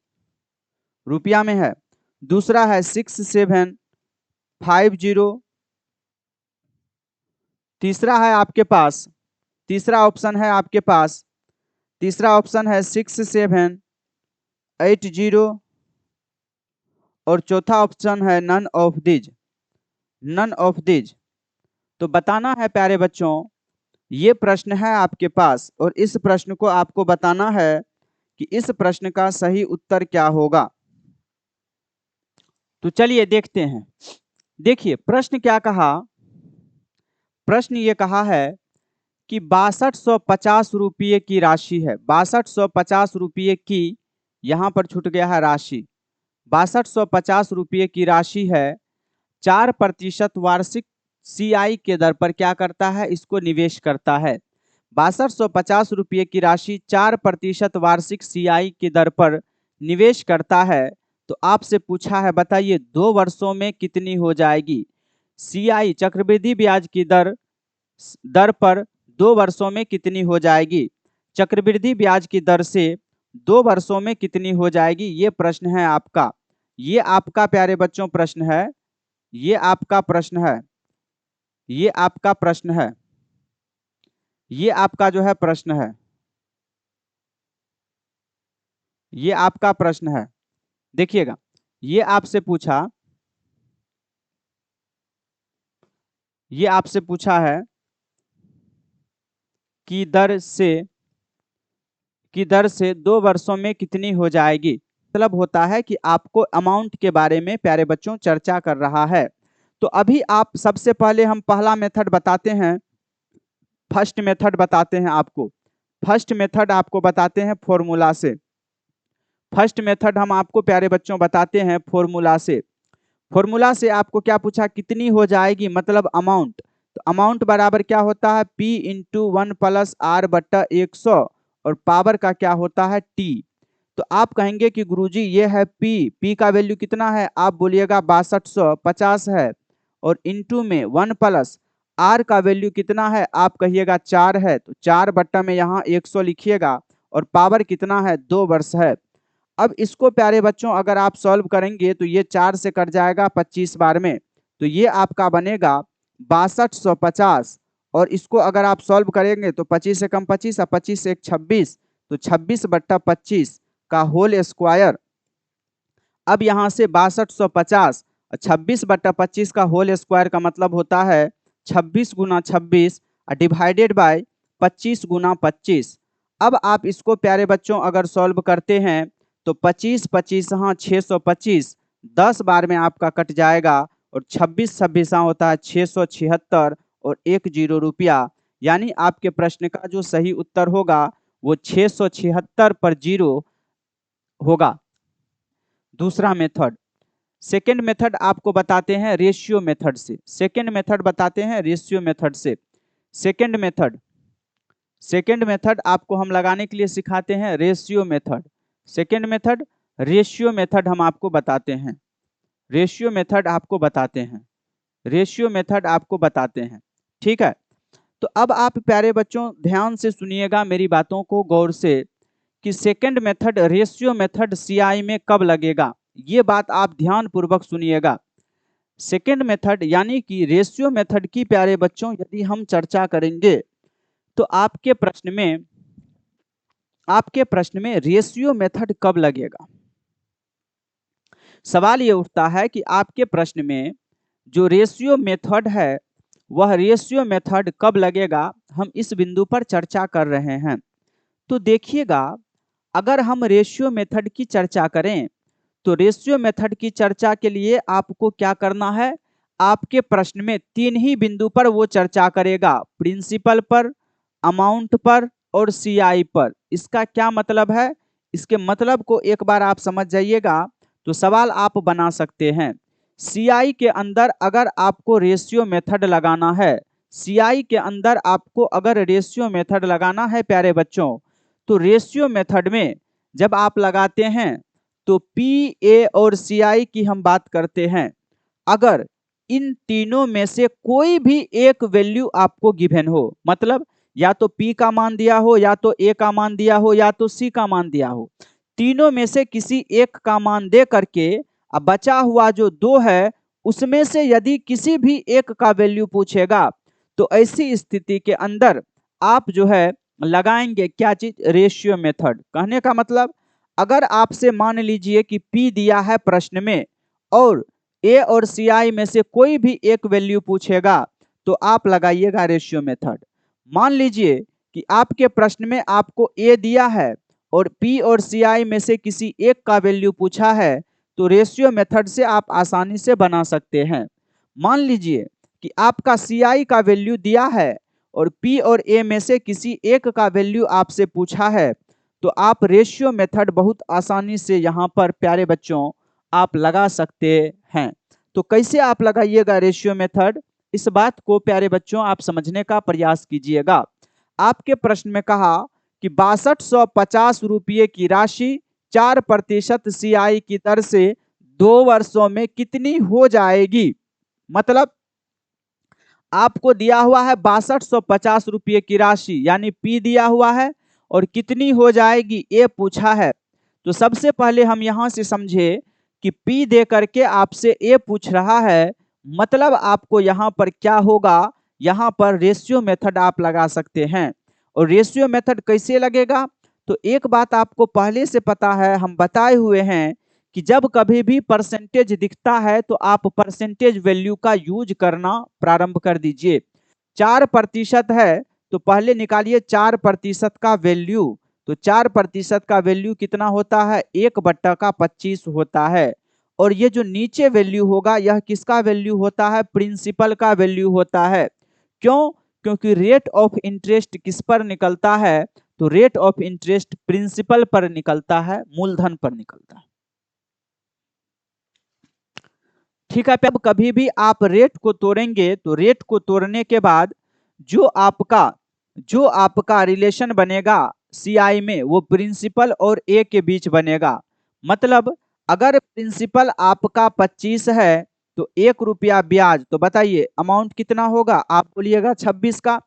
रुपया में है। दूसरा है 6750। तीसरा है आपके पास तीसरा ऑप्शन है आपके पास, तीसरा ऑप्शन है 6780 और चौथा ऑप्शन है none of these, none of these. तो बताना है प्यारे बच्चों, ये प्रश्न है आपके पास और इस प्रश्न को आपको बताना है कि इस प्रश्न का सही उत्तर क्या होगा। तो चलिए देखते हैं। देखिए प्रश्न क्या कहा, प्रश्न ये कहा है कि 6250 रुपये की राशि है, 6250 रुपये की, यहां पर छूट गया है राशि, 6250 रुपये की राशि है, 4% वार्षिक सीआई के दर पर क्या करता है, इसको निवेश करता है। 6250 रुपये की राशि 4% वार्षिक सीआई की दर पर निवेश करता है। तो आपसे पूछा है बताइए 2 वर्षों में कितनी हो जाएगी। सीआई चक्रवृद्धि ब्याज की दर पर 2 वर्षों में कितनी हो जाएगी, चक्रवृद्धि ब्याज की दर से 2 वर्षों में कितनी हो जाएगी, ये प्रश्न है आपका। ये आपका प्यारे बच्चों प्रश्न है, ये आपका प्रश्न है, ये आपका प्रश्न है, ये आपका जो है प्रश्न है, ये आपका प्रश्न है। देखिएगा ये आपसे पूछा, ये आपसे पूछा है कि दर से 2 वर्षों में कितनी हो जाएगी। मतलब होता है कि आपको अमाउंट के बारे में प्यारे बच्चों चर्चा कर रहा है। तो अभी आप सबसे पहले हम पहला मेथड बताते हैं, फर्स्ट मेथड बताते हैं आपको, फर्स्ट मेथड आपको बताते हैं फॉर्मूला से, फर्स्ट मेथड हम आपको प्यारे बच्चों बताते हैं फॉर्मूला से। फॉर्मूला से आपको क्या पूछा, कितनी हो जाएगी मतलब अमाउंट। तो अमाउंट बराबर क्या होता है, P इंटू 1 प्लस R बट्टा 100 और पावर का क्या होता है T। तो आप कहेंगे कि गुरुजी ये है P का वैल्यू कितना है, आप बोलिएगा 6250 है, और इंटू में 1 प्लस R का वैल्यू कितना है, आप कहिएगा 4 है, तो 4 बट्टा में यहाँ 100 लिखिएगा, और पावर कितना है 2 वर्ष है। अब इसको प्यारे बच्चों अगर आप सॉल्व करेंगे तो ये 4 से कट जाएगा 25 बार में, तो ये आपका बनेगा 6250, और इसको अगर आप सॉल्व करेंगे तो 25 से कम 25 और 25 से 26, तो 26 बट्टा 25 का होल स्क्वायर। अब यहाँ से 6250 और 26 बट्टा 25 का होल स्क्वायर का मतलब होता है 26 गुना 26 डिवाइडेड बाय 25 गुना 25। अब आप इसको प्यारे बच्चों अगर सॉल्व करते हैं तो 25 25 हाँ 625, 10 बार में आपका कट जाएगा, और 26 26 हाँ होता है 676 और 10 रुपया। यानी आपके प्रश्न का जो सही उत्तर होगा वो 676 पर 0 होगा। दूसरा मेथड, सेकेंड मेथड आपको बताते हैं रेशियो मेथड से, सेकेंड मेथड बताते हैं रेशियो मेथड से। सेकेंड मेथड आपको हम लगाने के लिए सिखाते हैं ratio method. Second method ratio method हम आपको बताते हैं, रेशियो मेथड आपको बताते हैं, रेशियो मेथड आपको बताते हैं। ठीक है, तो अब आप प्यारे बच्चों ध्यान से सुनिएगा मेरी बातों को गौर से, कि second method ratio method CI में कब लगेगा, ये बात आप ध्यान पूर्वक सुनिएगा। सेकेंड मेथड यानी कि रेशियो मेथड की प्यारे बच्चों यदि हम चर्चा करेंगे तो आपके प्रश्न में रेशियो मेथड कब लगेगा। सवाल ये उठता है कि आपके प्रश्न में जो रेशियो मेथड है वह रेशियो मेथड कब लगेगा, हम इस बिंदु पर चर्चा कर रहे हैं। तो देखिएगा अगर हम रेशियो मेथड की चर्चा करें तो रेशियो मेथड की चर्चा के लिए आपको क्या करना है, आपके प्रश्न में 3 ही बिंदु पर वो चर्चा करेगा, प्रिंसिपल पर, अमाउंट पर और सीआई पर। इसका क्या मतलब है, इसके मतलब को एक बार आप समझ जाइएगा तो सवाल आप बना सकते हैं। सीआई के अंदर अगर आपको रेशियो मेथड लगाना है, सीआई के अंदर आपको अगर रेशियो मेथड लगाना है प्यारे बच्चों, तो रेशियो मेथड में जब आप लगाते हैं तो पी, ए और सीआई की हम बात करते हैं, अगर इन तीनों में से कोई भी एक वैल्यू आपको गिवन हो, मतलब या तो पी का मान दिया हो, या तो ए का मान दिया हो, या तो सी का मान दिया हो, तीनों में से किसी एक का मान दे करके अब बचा हुआ जो 2 है उसमें से यदि किसी भी एक का वैल्यू पूछेगा तो ऐसी स्थिति के अंदर आप जो है लगाएंगे क्या चीज, रेशियो मेथड। कहने का मतलब अगर आपसे मान लीजिए कि P दिया है प्रश्न में और A और CI में से कोई भी एक वैल्यू पूछेगा तो आप लगाइएगा रेशियो मेथड। मान लीजिए कि आपके प्रश्न में आपको A दिया है और P और CI में से किसी एक का वैल्यू पूछा है तो रेशियो मेथड से आप आसानी से बना सकते हैं। मान लीजिए कि आपका CI का वैल्यू दिया है और P और A में से किसी एक का वैल्यू आपसे पूछा है तो आप रेशियो मेथड बहुत आसानी से यहाँ पर प्यारे बच्चों आप लगा सकते हैं। तो कैसे आप लगाइएगा रेशियो मेथड, इस बात को प्यारे बच्चों आप समझने का प्रयास कीजिएगा। आपके प्रश्न में कहा कि 6250 रुपये की राशि 4% CI की दर से 2 वर्षों में कितनी हो जाएगी। मतलब आपको दिया हुआ है 6250 रुपये की राशि यानी P दिया हुआ है और कितनी हो जाएगी A पूछा है। तो सबसे पहले हम यहां से समझे कि P दे करके आपसे A पूछ रहा है, मतलब आपको यहां पर क्या होगा, यहां पर रेशियो मेथड आप लगा सकते हैं। और रेशियो मेथड कैसे लगेगा, तो एक बात आपको पहले से पता है, हम बताए हुए हैं कि जब कभी भी परसेंटेज दिखता है तो आप परसेंटेज वैल्यू का यूज करना प्रारंभ कर दीजिए। 4% है तो पहले निकालिए 4% का वैल्यू। तो 4% का वैल्यू कितना होता है, 1/25 होता है। और ये जो नीचे वैल्यू होगा यह किसका वैल्यू होता है, प्रिंसिपल का वैल्यू होता है। क्यों, क्योंकि रेट ऑफ इंटरेस्ट किस पर निकलता है, तो रेट ऑफ इंटरेस्ट प्रिंसिपल पर निकलता है, मूलधन पर निकलता है। ठीक है, अब कभी भी आप रेट को तोड़ेंगे तो रेट को तोड़ने के बाद जो आपका रिलेशन बनेगा CI में वो प्रिंसिपल और A के बीच बनेगा। मतलब अगर प्रिंसिपल आपका 25 है तो 1 रुपया ब्याज, तो बताइए अमाउंट कितना होगा, आप बोलिएगा 26 का।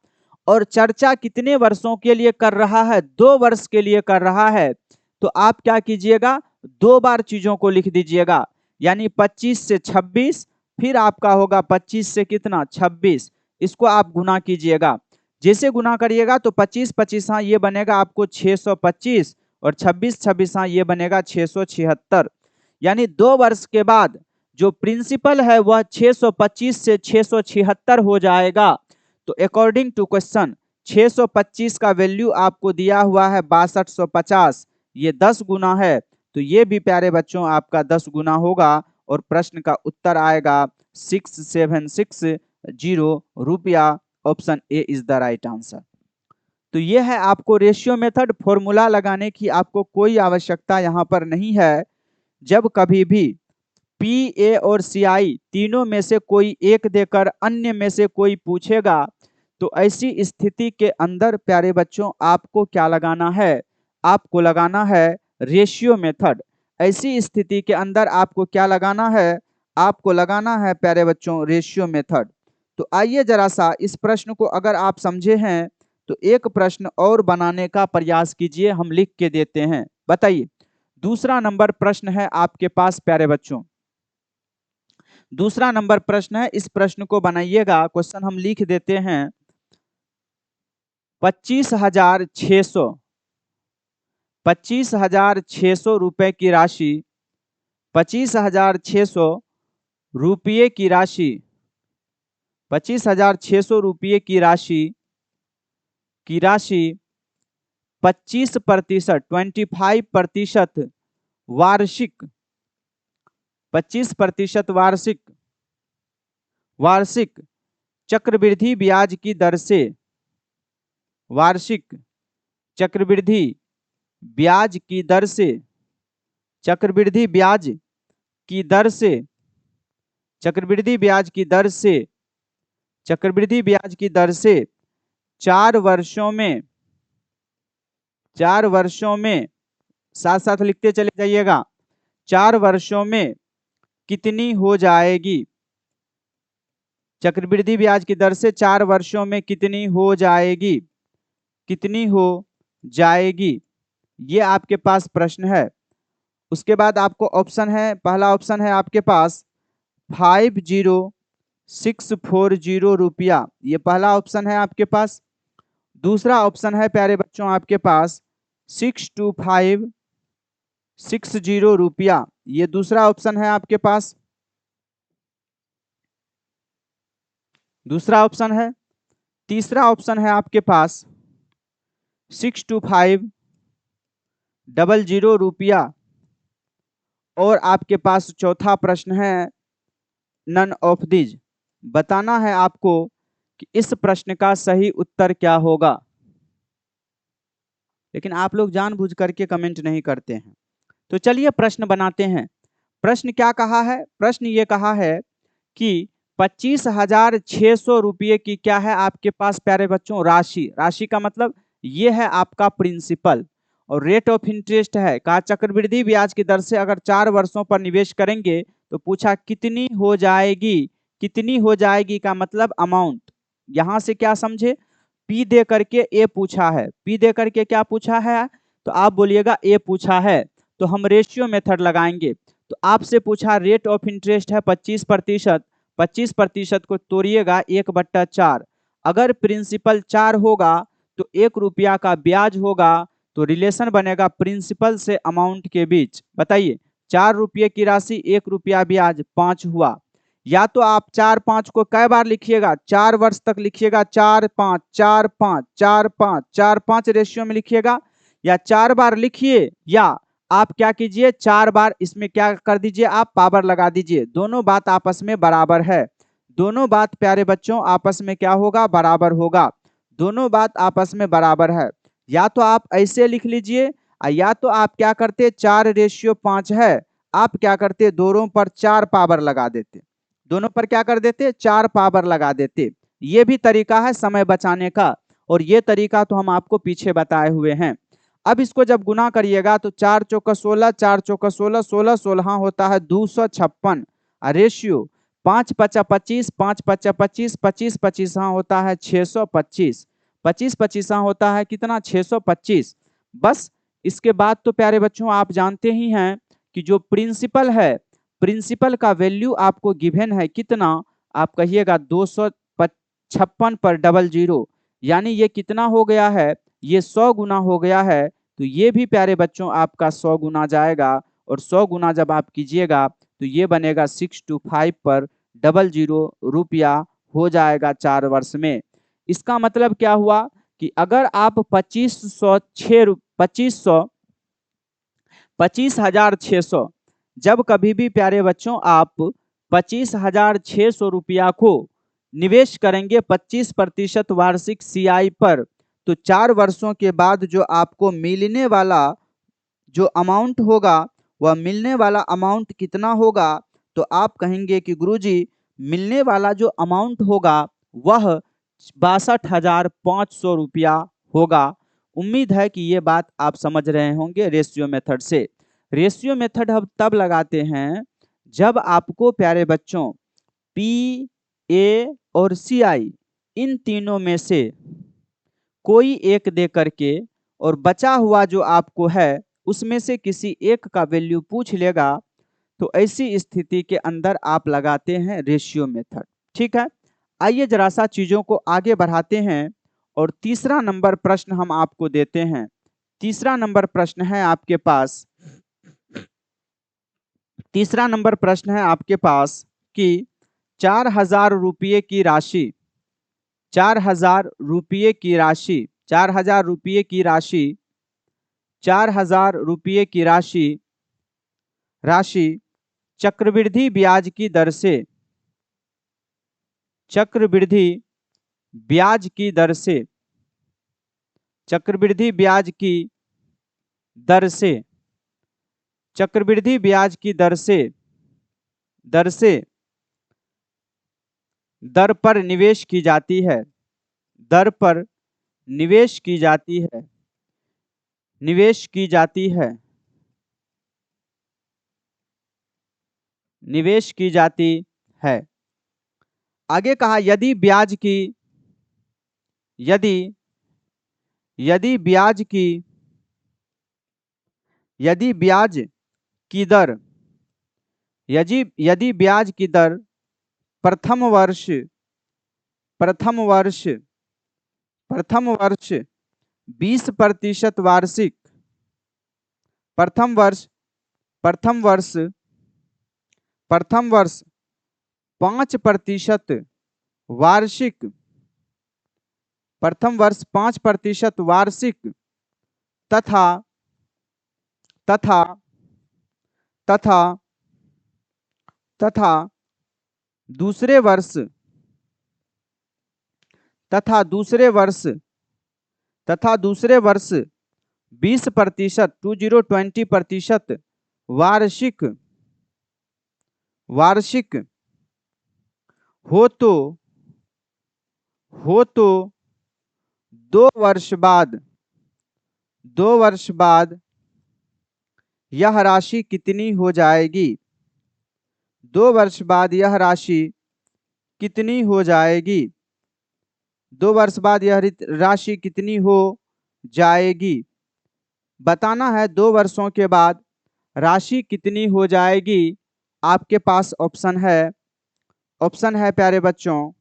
और चर्चा कितने वर्षों के लिए कर रहा है, 2 वर्ष के लिए कर रहा है। तो आप क्या कीजिएगा, 2 बार चीजों को लिख दीजिएगा, यानी 25 से 26, फिर आपका होगा 25 से कितना 26, इसको आप गुना कीजिएगा। जैसे गुना करिएगा तो 25 हाँ ये बनेगा आपको 625 और 26 हाँ ये बनेगा 676। यानी 2 वर्ष के बाद जो प्रिंसिपल है वह 625 से 676 हो जाएगा। तो अकॉर्डिंग टू क्वेश्चन 625 का वैल्यू आपको दिया हुआ है 6250, ये 10 गुना है, तो ये भी प्यारे बच्चों आपका 10 गुना होगा और प्रश्न का उत्तर आएगा 6760 रुपया। Option A is the right answer. तो ये है आपको रेशियो मेथड, फॉर्मूला लगाने की आपको कोई आवश्यकता यहाँ पर नहीं है। जब कभी भी P, A और CI तीनों में से कोई एक देकर अन्य में से कोई पूछेगा तो ऐसी स्थिति के अंदर प्यारे बच्चों आपको क्या लगाना है, आपको लगाना है रेशियो मेथड। ऐसी स्थिति के अंदर आपको क्या लगाना है, आपको लगाना है प्यारे बच्चों रेशियो मेथड। तो आइए जरा सा इस प्रश्न को अगर आप समझे हैं तो एक प्रश्न और बनाने का प्रयास कीजिए, हम लिख के देते हैं। बताइए दूसरा नंबर प्रश्न है आपके पास प्यारे बच्चों, दूसरा नंबर प्रश्न है, इस प्रश्न को बनाइएगा। क्वेश्चन हम लिख देते हैं 25,600 रुपए की राशि, 25,600 रुपये की राशि, 25,600 रुपये की राशि 25% 25% वार्षिक, 25% वार्षिक चक्रवृद्धि ब्याज की दर से, वार्षिक चक्रवृद्धि ब्याज की दर से, चक्रवृद्धि ब्याज की दर से, चक्रवृद्धि ब्याज की दर से, चक्रवृद्धि ब्याज की दर से 4 वर्षों में, 4 वर्षों में, साथ साथ लिखते चले जाइएगा, 4 वर्षों में कितनी हो जाएगी, चक्रवृद्धि ब्याज की दर से 4 वर्षों में कितनी हो जाएगी, कितनी हो जाएगी, ये आपके पास प्रश्न है। उसके बाद आपको ऑप्शन है, पहला ऑप्शन है आपके पास 50,640 रुपया, ये पहला ऑप्शन है आपके पास। दूसरा ऑप्शन है प्यारे बच्चों आपके पास 62560 रुपया, ये दूसरा ऑप्शन है आपके पास, दूसरा ऑप्शन है। तीसरा ऑप्शन है आपके पास 62500 रुपया, और आपके पास चौथा प्रश्न है नन ऑफ दिज। बताना है आपको कि इस प्रश्न का सही उत्तर क्या होगा, लेकिन आप लोग जानबूझ करके कमेंट नहीं करते हैं। तो चलिए प्रश्न बनाते हैं। प्रश्न क्या कहा है? प्रश्न ये कहा है कि 25,600 रुपये की क्या है आपके पास प्यारे बच्चों राशि। राशि का मतलब ये है आपका प्रिंसिपल, और रेट ऑफ इंटरेस्ट है, कहा चक्रवृद्धि ब्याज की दर से अगर 4 वर्षों पर निवेश करेंगे तो पूछा कितनी हो जाएगी। कितनी हो जाएगी का मतलब अमाउंट। यहां से क्या समझे, पी दे करके ए पूछा है, पी दे करके क्या पूछा है, तो आप बोलिएगा ए पूछा है, तो हम रेशियो मेथड लगाएंगे। तो आपसे पूछा रेट ऑफ इंटरेस्ट है 25%, 25% को तोड़िएगा 1/4। अगर प्रिंसिपल 4 होगा तो 1 रुपया का ब्याज होगा, तो रिलेशन बनेगा प्रिंसिपल से अमाउंट के बीच। बताइए 4 रुपये की राशि 1 रुपया ब्याज 5 हुआ। या तो आप 4-5 को कै बार लिखिएगा, 4 वर्ष तक लिखिएगा, 4-5 4-5 4-5 4-5 रेशियो में लिखिएगा, या 4 बार लिखिए, या आप क्या कीजिए 4 बार इसमें क्या कर दीजिए, आप पावर लगा दीजिए। दोनों बात आपस में बराबर है, दोनों बात प्यारे बच्चों आपस में क्या होगा, बराबर होगा। दोनों बात आपस में बराबर है। या तो आप ऐसे लिख लीजिए, या तो आप क्या करते 4:5 है, आप क्या करते दोनों पर 4 पावर लगा देते, दोनों पर क्या कर देते 4 पावर लगा देते। ये भी तरीका है समय बचाने का, और ये तरीका तो हम आपको पीछे बताए हुए हैं। अब इसको जब गुना करिएगा तो 4 चौका 16, 4 चौका 16, 16 16 होता है 256। रेशियो 5 पचा 25, 5 पचा 25, 25 25 होता है 625, 25 25 होता है कितना 625। बस इसके बाद तो प्यारे बच्चों आप जानते ही हैं कि जो प्रिंसिपल है, प्रिंसिपल का वैल्यू आपको गिवन है कितना, आप कहिएगा 256 पर 00, यानी ये कितना हो गया है, ये 100 गुना हो गया है। तो ये भी प्यारे बच्चों आपका 100 गुना जाएगा, और 100 गुना जब आप कीजिएगा तो ये बनेगा 625 पर 00 रुपया हो जाएगा 4 वर्ष में। इसका मतलब क्या हुआ कि अगर आप 25,600 जब कभी भी प्यारे बच्चों आप 25,600 रुपया को निवेश करेंगे 25% वार्षिक सीआई पर, तो 4 वर्षों के बाद जो आपको मिलने वाला जो अमाउंट होगा, वह मिलने वाला अमाउंट कितना होगा, तो आप कहेंगे कि गुरुजी मिलने वाला जो अमाउंट होगा वह 62,500 रुपया होगा। उम्मीद है कि ये बात आप समझ रहे होंगे रेशियो मेथड से। रेशियो मेथड हम तब लगाते हैं जब आपको प्यारे बच्चों पी, ए और सी आई इन तीनों में से कोई एक दे करके, और बचा हुआ जो आपको है उसमें से किसी एक का वैल्यू पूछ लेगा, तो ऐसी स्थिति के अंदर आप लगाते हैं रेशियो मेथड। ठीक है, आइए जरा सा चीजों को आगे बढ़ाते हैं, और तीसरा नंबर प्रश्न हम आपको देते हैं। तीसरा नंबर प्रश्न है आपके पास, तीसरा नंबर प्रश्न है आपके पास कि 4,000 रुपये की राशि, 4,000 रुपये की राशि, 4,000 रुपये की राशि, 4,000 रुपये की राशि, राशि चक्रवृद्धि ब्याज की दर से, चक्रवृद्धि ब्याज की दर से, चक्रवृद्धि ब्याज की दर से, चक्रवृद्धि ब्याज की दर से, दर से दर पर निवेश की जाती है, दर पर निवेश की जाती है, निवेश की जाती है, निवेश की जाती है। आगे कहा यदि ब्याज की, यदि यदि ब्याज की, यदि ब्याज की दर, यदि ब्याज की दर प्रथम वर्ष, प्रथम वर्ष, प्रथम वर्ष 20% वार्षिक, प्रथम वर्ष 5% वार्षिक, प्रथम वर्ष 5% वार्षिक तथा तथा तथा तथा दूसरे वर्ष 20% वार्षिक हो तो 2 वर्ष बाद यह राशि कितनी हो जाएगी? 2 वर्ष बाद यह राशि कितनी हो जाएगी? 2 वर्ष बाद यह राशि कितनी हो जाएगी? बताना है 2 वर्षों के बाद राशि कितनी हो जाएगी। आपके पास ऑप्शन है प्यारे बच्चों,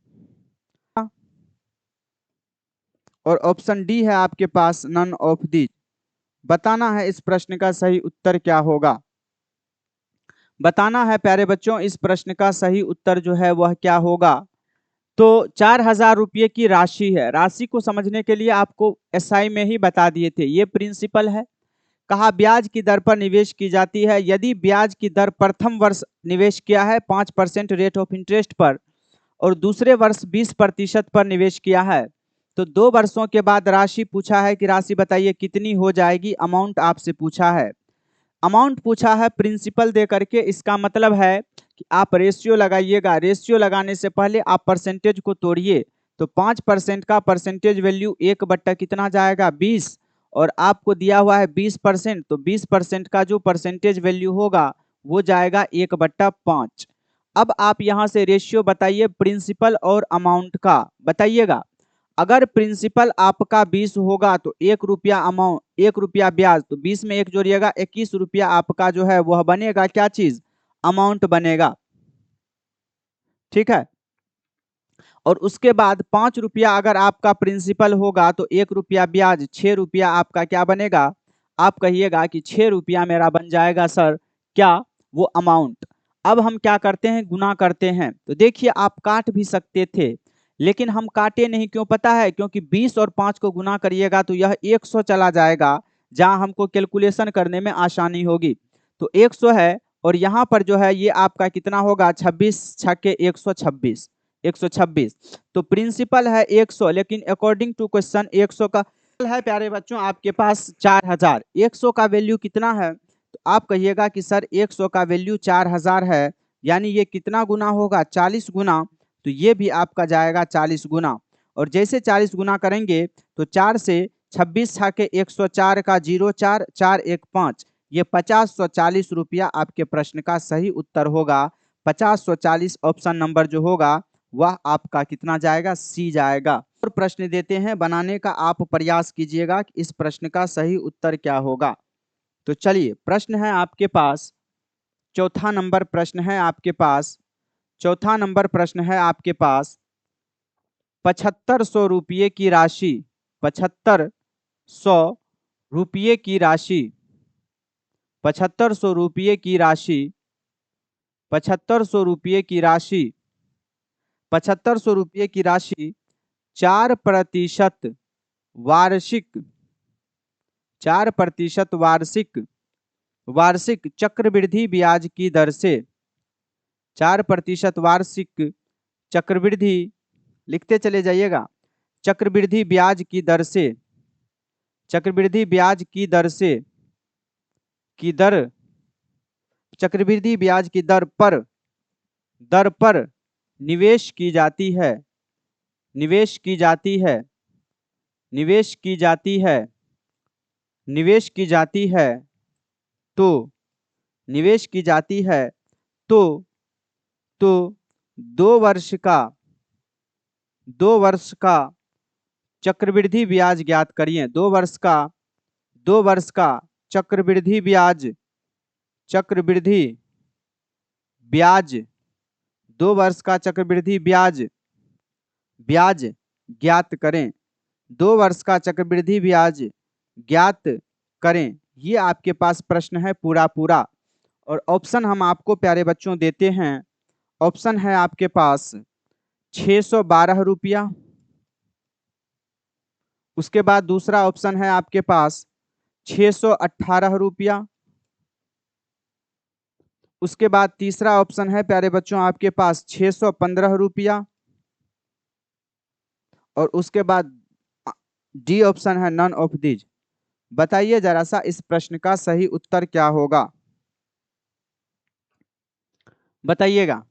और ऑप्शन डी है आपके पास नन ऑफ दी। बताना है इस प्रश्न का सही उत्तर क्या होगा। बताना है प्यारे बच्चों इस प्रश्न का सही उत्तर जो है वह क्या होगा। तो 4,000 रुपये की राशि है। राशि को समझने के लिए आपको एसआई में ही बता दिए थे, ये प्रिंसिपल है। कहा ब्याज की दर पर निवेश की जाती है। यदि ब्याज की दर प्रथम वर्ष निवेश किया है 5% रेट ऑफ इंटरेस्ट पर और दूसरे वर्ष 20% पर निवेश किया है, तो 2 वर्षों के बाद राशि पूछा है कि राशि बताइए कितनी हो जाएगी। अमाउंट आपसे पूछा है, अमाउंट पूछा है प्रिंसिपल दे करके। इसका मतलब है कि आप रेशियो लगाइएगा। रेशियो लगाने से पहले आप परसेंटेज को तोड़िए, तो 5% का परसेंटेज वैल्यू 1 बट्टा कितना जाएगा 20, और आपको दिया हुआ है 20%, तो 20% का जो परसेंटेज वैल्यू होगा वो जाएगा 1/5। अब आप यहाँ से रेशियो बताइए प्रिंसिपल और अमाउंट का, बताइएगा। अगर प्रिंसिपल आपका 20 होगा तो 1 रुपया अमाउंट, 1 रुपया ब्याज, तो 20 में 1 जोड़िएगा, 21 रुपया आपका जो है वह बनेगा क्या चीज, अमाउंट बनेगा। ठीक है। और उसके बाद 5 रुपया अगर आपका प्रिंसिपल होगा तो 1 रुपया ब्याज, 6 रुपया आपका क्या बनेगा। आप कहिएगा कि 6 रुपया मेरा बन जाएगा सर क्या, वो अमाउंट। अब हम क्या करते हैं, गुना करते हैं। तो देखिए आप काट भी सकते थे, लेकिन हम काटे नहीं, क्यों पता है, क्योंकि 20 और 5 को गुना करिएगा तो यह 100 चला जाएगा, जहां हमको कैलकुलेशन करने में आसानी होगी। तो 100 है, और यहाँ पर जो है ये आपका कितना होगा, 26 छक्के 126, 126। तो प्रिंसिपल है 100, लेकिन अकॉर्डिंग टू क्वेश्चन 100 का है प्यारे बच्चों आपके पास 4,000। 100 का वैल्यू कितना है, तो आप कहिएगा कि सर 100 का वैल्यू 4,000 है, यानी ये कितना गुना होगा, 40 गुना। तो ये भी आपका जाएगा 40 गुना। और जैसे 40 गुना करेंगे तो 4 से 26 छाके 104 का 0 4 4 1 5, ये 50,140 रुपया आपके प्रश्न का सही उत्तर होगा। 50,140 ऑप्शन नंबर जो होगा वह आपका कितना जाएगा, सी जाएगा। और प्रश्न देते हैं बनाने का, आप प्रयास कीजिएगा कि इस प्रश्न का सही उत्तर क्या होगा। तो चलिए प्रश्न है आपके पास, चौथा नंबर प्रश्न है आपके पास, चौथा नंबर प्रश्न है आपके पास। 7500 रुपये की राशि, 7500 रुपये की राशि, 7500 रुपये की राशि, 7500 रुपये की राशि, 7500 रुपये की राशि 4% वार्षिक, 4% वार्षिक चक्रवृद्धि ब्याज की दर से, 4% वार्षिक चक्रवृद्धि, लिखते चले जाइएगा, चक्रवृद्धि ब्याज की दर से, चक्रवृद्धि ब्याज की दर से, की दर, चक्रवृद्धि ब्याज की दर पर निवेश की जाती है, निवेश की जाती है, निवेश की जाती है, निवेश की जाती है, तो निवेश की जाती है, तो 2 वर्ष का, 2 वर्ष का चक्रवृद्धि ब्याज ज्ञात करिए। 2 वर्ष का, 2 वर्ष का चक्रवृद्धि ब्याज, चक्रवृद्धि ब्याज, 2 वर्ष का चक्रवृद्धि ब्याज, ब्याज ज्ञात करें। 2 वर्ष का चक्रवृद्धि ब्याज ज्ञात करें। ये आपके पास प्रश्न है पूरा पूरा। और ऑप्शन हम आपको प्यारे बच्चों देते हैं। ऑप्शन है आपके पास 612 रुपया। उसके बाद दूसरा ऑप्शन है आपके पास 618 रुपया। उसके बाद तीसरा ऑप्शन है प्यारे बच्चों आपके पास 615 रुपया। और उसके बाद डी ऑप्शन है नन ऑफ दीज। बताइए जरा सा इस प्रश्न का सही उत्तर क्या होगा, बताइएगा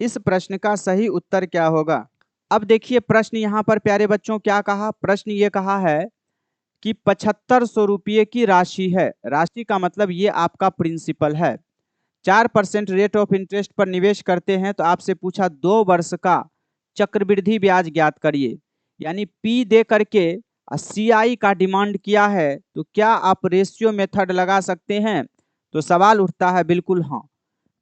इस प्रश्न का सही उत्तर क्या होगा। अब देखिए प्रश्न यहाँ पर प्यारे बच्चों क्या कहा, प्रश्न ये कहा है कि 7500 रुपये की राशि है। राशि का मतलब ये आपका प्रिंसिपल है। 4% रेट ऑफ इंटरेस्ट पर निवेश करते हैं तो आपसे पूछा 2 वर्ष का चक्रवृद्धि ब्याज ज्ञात करिए, यानी पी दे करके सीआई का डिमांड किया है, तो क्या आप रेशियो मेथड लगा सकते हैं? तो सवाल उठता है बिल्कुल हाँ।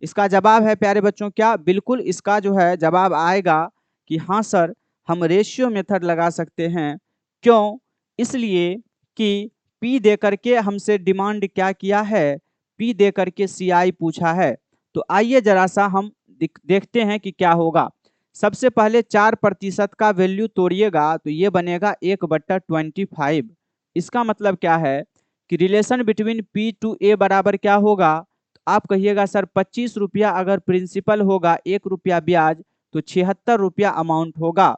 इसका जवाब है प्यारे बच्चों क्या, बिल्कुल इसका जो है जवाब आएगा कि हाँ सर हम रेशियो मेथड लगा सकते हैं। क्यों? इसलिए कि पी दे करके हमसे डिमांड क्या किया है, पी दे करके सीआई पूछा है। तो आइए जरा सा हम देखते हैं कि क्या होगा। सबसे पहले 4% का वैल्यू तोड़िएगा तो ये बनेगा 1/25। इसका मतलब क्या है कि रिलेशन बिटवीन पी टू ए बराबर क्या होगा, आप कहिएगा सर 25 रुपया अगर प्रिंसिपल होगा, 1 रुपया ब्याज, तो 76 रुपया अमाउंट होगा।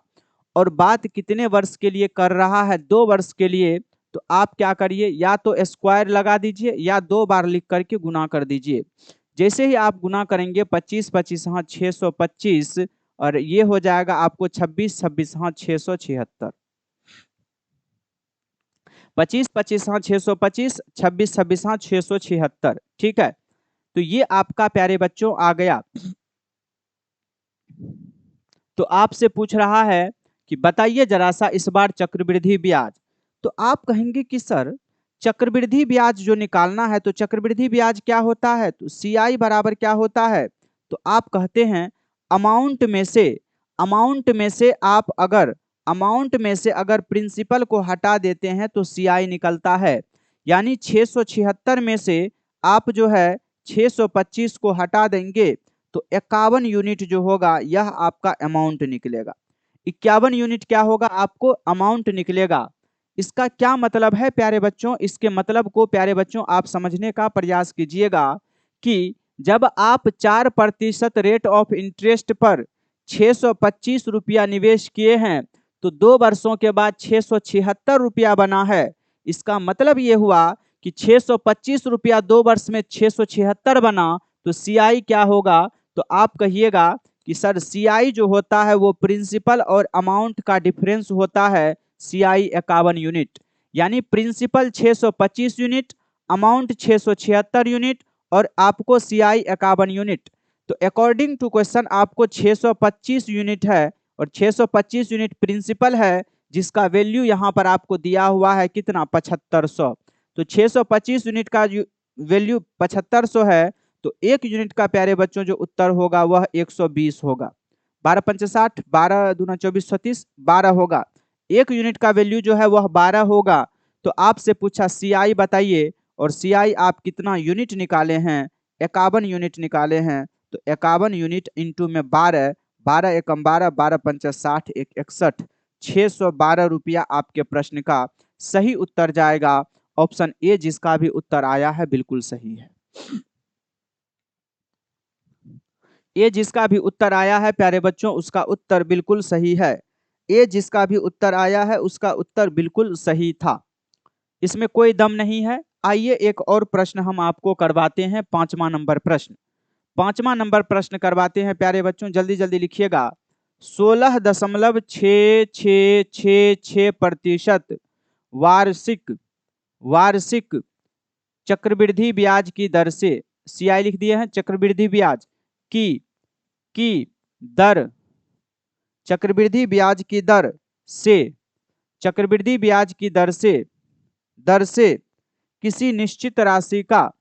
और बात कितने वर्ष के लिए कर रहा है, 2 वर्ष के लिए। तो आप क्या करिए, या तो स्क्वायर लगा दीजिए या 2 बार लिख करके गुना कर दीजिए। जैसे ही आप गुना करेंगे 25 25 हाँ 625, और ये हो जाएगा आपको 26 26 हाँ 676। 25 25 हाँ 625, 26 26 हाँ 676। ठीक है, तो ये आपका प्यारे बच्चों आ गया। तो आपसे पूछ रहा है कि बताइए जरा सा इस बार चक्रवृद्धि ब्याज। तो आप कहेंगे कि सर चक्रवृद्धि ब्याज जो निकालना है, तो चक्रवृद्धि ब्याज क्या होता है, तो सीआई बराबर क्या होता है। तो आप कहते हैं अमाउंट में से, अमाउंट में से अगर प्रिंसिपल को हटा देते हैं तो सीआई निकलता है। यानी 676 में से आप जो है 625 को हटा देंगे तो 51 यूनिट जो होगा यह आपका अमाउंट निकलेगा। 51 यूनिट क्या होगा, आपको अमाउंट निकलेगा। इसका क्या मतलब है प्यारे बच्चों, इसके मतलब को प्यारे बच्चों आप समझने का प्रयास कीजिएगा कि जब आप 4% रेट ऑफ इंटरेस्ट पर 625 रुपया निवेश किए हैं तो 2 वर्षों के बाद 676 रुपया बना है। इसका मतलब ये हुआ कि 625 रुपया 2 वर्ष में 676 बना, तो सीआई क्या होगा, तो आप कहिएगा कि सर सीआई जो होता है वो प्रिंसिपल और अमाउंट का डिफरेंस होता है, सीआई 51 यूनिट। यानी प्रिंसिपल 625 यूनिट, अमाउंट 676 यूनिट, और आपको सीआई 51 यूनिट। तो अकॉर्डिंग टू क्वेश्चन आपको 625 यूनिट है और 625 यूनिट प्रिंसिपल है, जिसका वैल्यू यहाँ पर आपको दिया हुआ है कितना, 7500। तो 625 यूनिट का वैल्यू 7500 है, तो 1 यूनिट का प्यारे बच्चों जो उत्तर होगा वह 120 होगा। 12 पंच 60, 12 दूना 24 36, 12 होगा। 1 यूनिट का वैल्यू जो है वह 12 होगा। तो आपसे पूछा सीआई बताइए, और सीआई आप कितना यूनिट निकाले हैं, 51 यूनिट निकाले हैं। तो 51 यूनिट इंटू में 12, 12 एकम 12, 12 पंच 60, 1 61, 612 रुपया आपके प्रश्न का सही उत्तर जाएगा। ऑप्शन ए जिसका भी उत्तर आया है बिल्कुल सही है। ए जिसका भी उत्तर आया है प्यारे बच्चों उसका उत्तर बिल्कुल सही है। ए जिसका भी उत्तर आया है उसका उत्तर बिल्कुल सही था, इसमें कोई दम नहीं है। आइए एक और प्रश्न हम आपको करवाते हैं, 5वां नंबर प्रश्न। 5वां नंबर प्रश्न करवाते हैं प्यारे बच्चों, जल्दी जल्दी लिखिएगा। 16.6666% वार्षिक वार्षिक चक्रवृद्धि ब्याज की दर से, सीआई लिख दिए हैं, चक्रवृद्धि ब्याज की दर, चक्रवृद्धि ब्याज की दर से, चक्रवृद्धि ब्याज की दर से किसी निश्चित राशि का,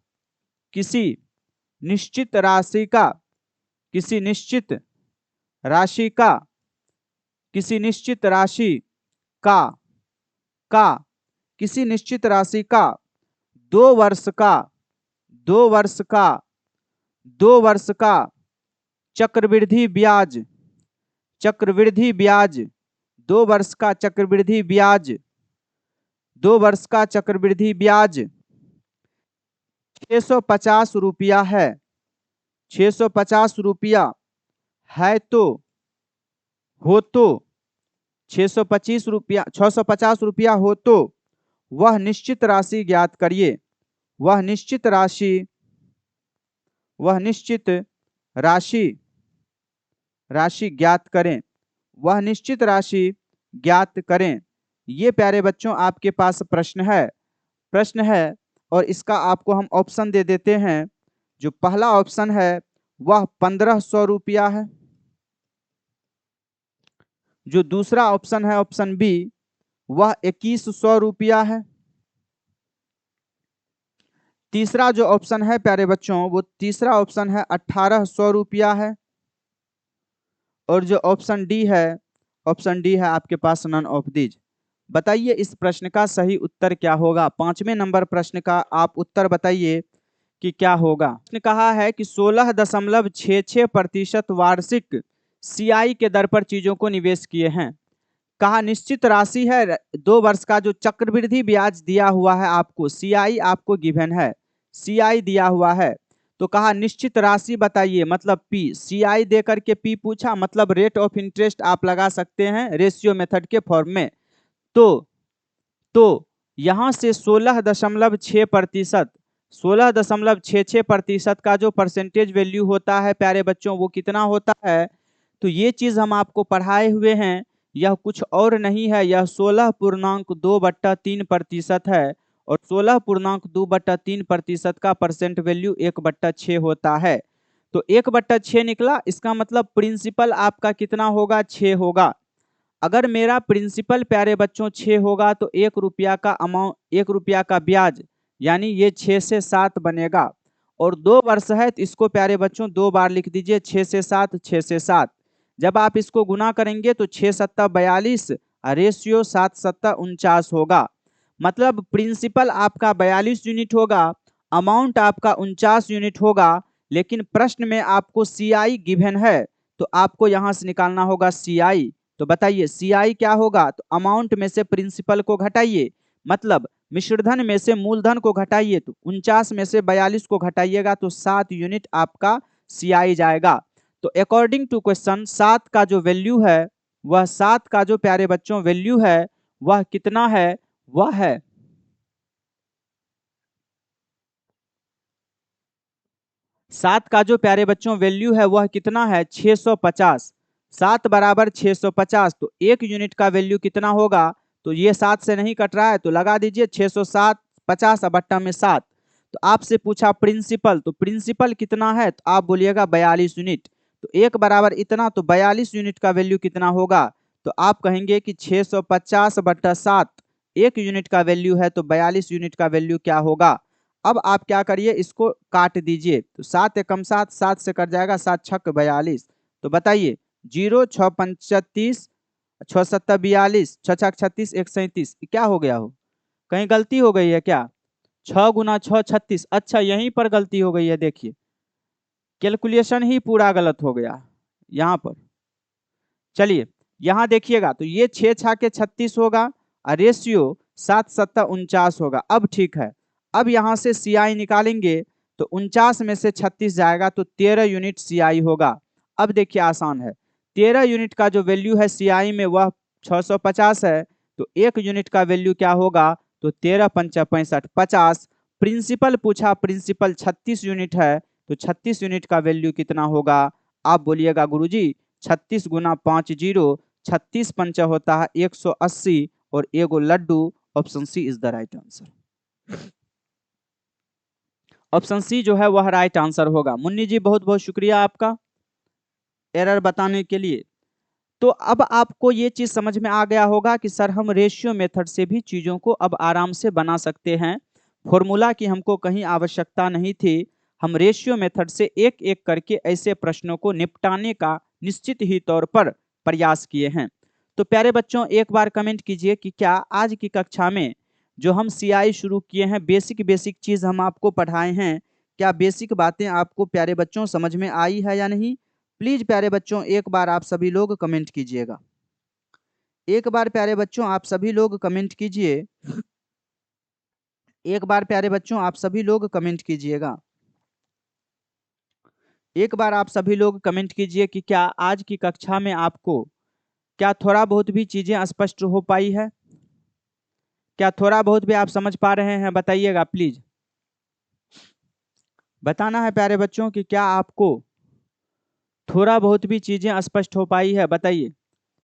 किसी निश्चित राशि का, किसी निश्चित राशि का, किसी निश्चित राशि का किसी निश्चित राशि का 2 वर्ष का 2 वर्ष का 2 वर्ष का चक्रवृद्धि ब्याज 2 वर्ष का चक्रवृद्धि ब्याज 2 वर्ष का चक्रवृद्धि ब्याज 650 रुपया है 650 रुपया है तो हो तो 650 रुपया हो तो वह निश्चित राशि ज्ञात करिए। वह निश्चित राशि ज्ञात करें। वह निश्चित राशि ज्ञात करें। ये प्यारे बच्चों आपके पास प्रश्न है और इसका आपको हम ऑप्शन दे देते हैं। जो पहला ऑप्शन है वह 1500 रुपया है। जो दूसरा ऑप्शन है ऑप्शन बी वह 2100 रुपया है। तीसरा जो ऑप्शन है प्यारे बच्चों वो तीसरा ऑप्शन है 1800 रुपया है। और जो ऑप्शन डी है आपके पास नन ऑफ दीज। बताइए इस प्रश्न का सही उत्तर क्या होगा। 5वें नंबर प्रश्न का आप उत्तर बताइए कि क्या होगा। उसने कहा है कि 16.66% वार्षिक सीआई के दर पर चीजों को निवेश किए हैं। कहा निश्चित राशि है 2 वर्ष का जो चक्रवृद्धि ब्याज दिया हुआ है आपको, सीआई आपको गिवन है, सीआई दिया हुआ है। तो कहा निश्चित राशि बताइए, मतलब पी, सीआई दे करके पी पूछा, मतलब रेट ऑफ इंटरेस्ट आप लगा सकते हैं रेशियो मेथड के फॉर्म में। तो यहां से 16.66% का जो परसेंटेज वैल्यू होता है प्यारे बच्चों वो कितना होता है। तो ये चीज हम आपको पढ़ाए हुए हैं, यह कुछ और नहीं है, यह 16.2/3% है। और 16.2/3% का परसेंट वैल्यू 1/6 होता है। तो 1/6 निकला, इसका मतलब प्रिंसिपल आपका कितना होगा, 6 होगा। अगर मेरा प्रिंसिपल प्यारे बच्चों 6 होगा तो 1 रुपया का अमाउंट, 1 रुपया का ब्याज, यानी ये 6 से 7 बनेगा। और 2 वर्ष है तो इसको प्यारे बच्चों 2 बार लिख दीजिए, 6 से 7, 6 से 7। जब आप इसको गुना करेंगे तो 6 सत्ता 42, रेशियो 7 सत्ता 49 होगा। मतलब प्रिंसिपल आपका 42 यूनिट होगा, अमाउंट आपका 49 यूनिट होगा। लेकिन प्रश्न में आपको सीआई गिवन है तो आपको यहां से निकालना होगा सीआई। तो बताइए सीआई क्या होगा। तो अमाउंट में से प्रिंसिपल को घटाइए, मतलब मिश्रधन में से मूलधन को घटाइए, तो 49 में से 42 को घटाइएगा तो 7 यूनिट आपका सीआई जाएगा। तो अकॉर्डिंग टू क्वेश्चन 7 का जो वैल्यू है वह 7 का जो प्यारे बच्चों वैल्यू है वह कितना है, वह है 7 का जो प्यारे बच्चों वैल्यू है वह कितना है, 650। 7 बराबर 650, तो 1 यूनिट का वैल्यू कितना होगा। तो ये 7 से नहीं कट रहा है तो लगा दीजिए 607 50 बट्टा में 7। तो आपसे पूछा प्रिंसिपल, तो प्रिंसिपल कितना है तो आप बोलिएगा 42 यूनिट। तो 1 बराबर इतना, तो 42 यूनिट का वैल्यू कितना होगा। तो आप कहेंगे कि 650 बट्टा 7 1 यूनिट का वैल्यू है, तो 42 यूनिट का वैल्यू क्या होगा। अब आप क्या करिए, इसको काट दीजिए, तो 7 एकम 7, 7 से कट जाएगा, 7 छक 42। तो बताइए 0 6 35 6 7 42 6 छक 36 1 37 क्या हो गया हो, कहीं गलती हो गई है क्या। 6 गुना 6 36, अच्छा यहीं पर गलती हो गई है, देखिए कैलकुलेशन ही पूरा गलत हो गया यहाँ पर। चलिए यहाँ देखिएगा, तो ये 6 छा के 36 होगा और रेशियो 7 सत्ता 49 होगा। अब ठीक है, अब यहाँ से सीआई निकालेंगे तो 49 में से 36 जाएगा तो 13 यूनिट सीआई होगा। अब देखिए आसान है, 13 यूनिट का जो वैल्यू है सीआई में वह 650 है, तो 1 यूनिट का वैल्यू क्या होगा, तो 13 पंचा 65 50। प्रिंसिपल पूछा, प्रिंसिपल 36 यूनिट है, तो 36 यूनिट का वैल्यू कितना होगा। आप बोलिएगा गुरुजी 36 गुना 50, 36 पंचा होता है 180 और एगो लड्डू। Option C is the right answer. Option C जो है वह राइट आंसर होगा। मुन्नी जी बहुत बहुत शुक्रिया आपका एरर बताने के लिए। तो अब आपको ये चीज समझ में आ गया होगा कि सर हम रेशियो मेथड से भी चीजों को अब आराम से बना सकते हैं, फॉर्मूला की हमको कहीं आवश्यकता नहीं थी। हम रेशियो मेथड से एक एक करके ऐसे प्रश्नों को निपटाने का निश्चित ही तौर पर प्रयास किए हैं। तो तो प्यारे बच्चों एक बार कमेंट कीजिए कि क्या आज की कक्षा में जो हम सीआई शुरू किए हैं, बेसिक बेसिक चीज हम आपको पढ़ाए हैं, क्या बेसिक बातें आपको प्यारे बच्चों समझ में आई है या नहीं? प्लीज प्यारे बच्चों एक बार आप सभी लोग कमेंट कीजिएगा। एक बार प्यारे बच्चों आप सभी लोग कमेंट कीजिए। एक बार प्यारे बच्चों आप सभी लोग कमेंट कीजिएगा। एक बार आप सभी लोग कमेंट कीजिए कि क्या आज की कक्षा में आपको क्या थोड़ा बहुत भी चीजें स्पष्ट हो पाई है? क्या थोड़ा बहुत भी आप समझ पा रहे हैं? बताइएगा प्लीज। बताना है प्यारे बच्चों कि क्या आपको थोड़ा बहुत भी चीजें स्पष्ट हो पाई है, बताइए।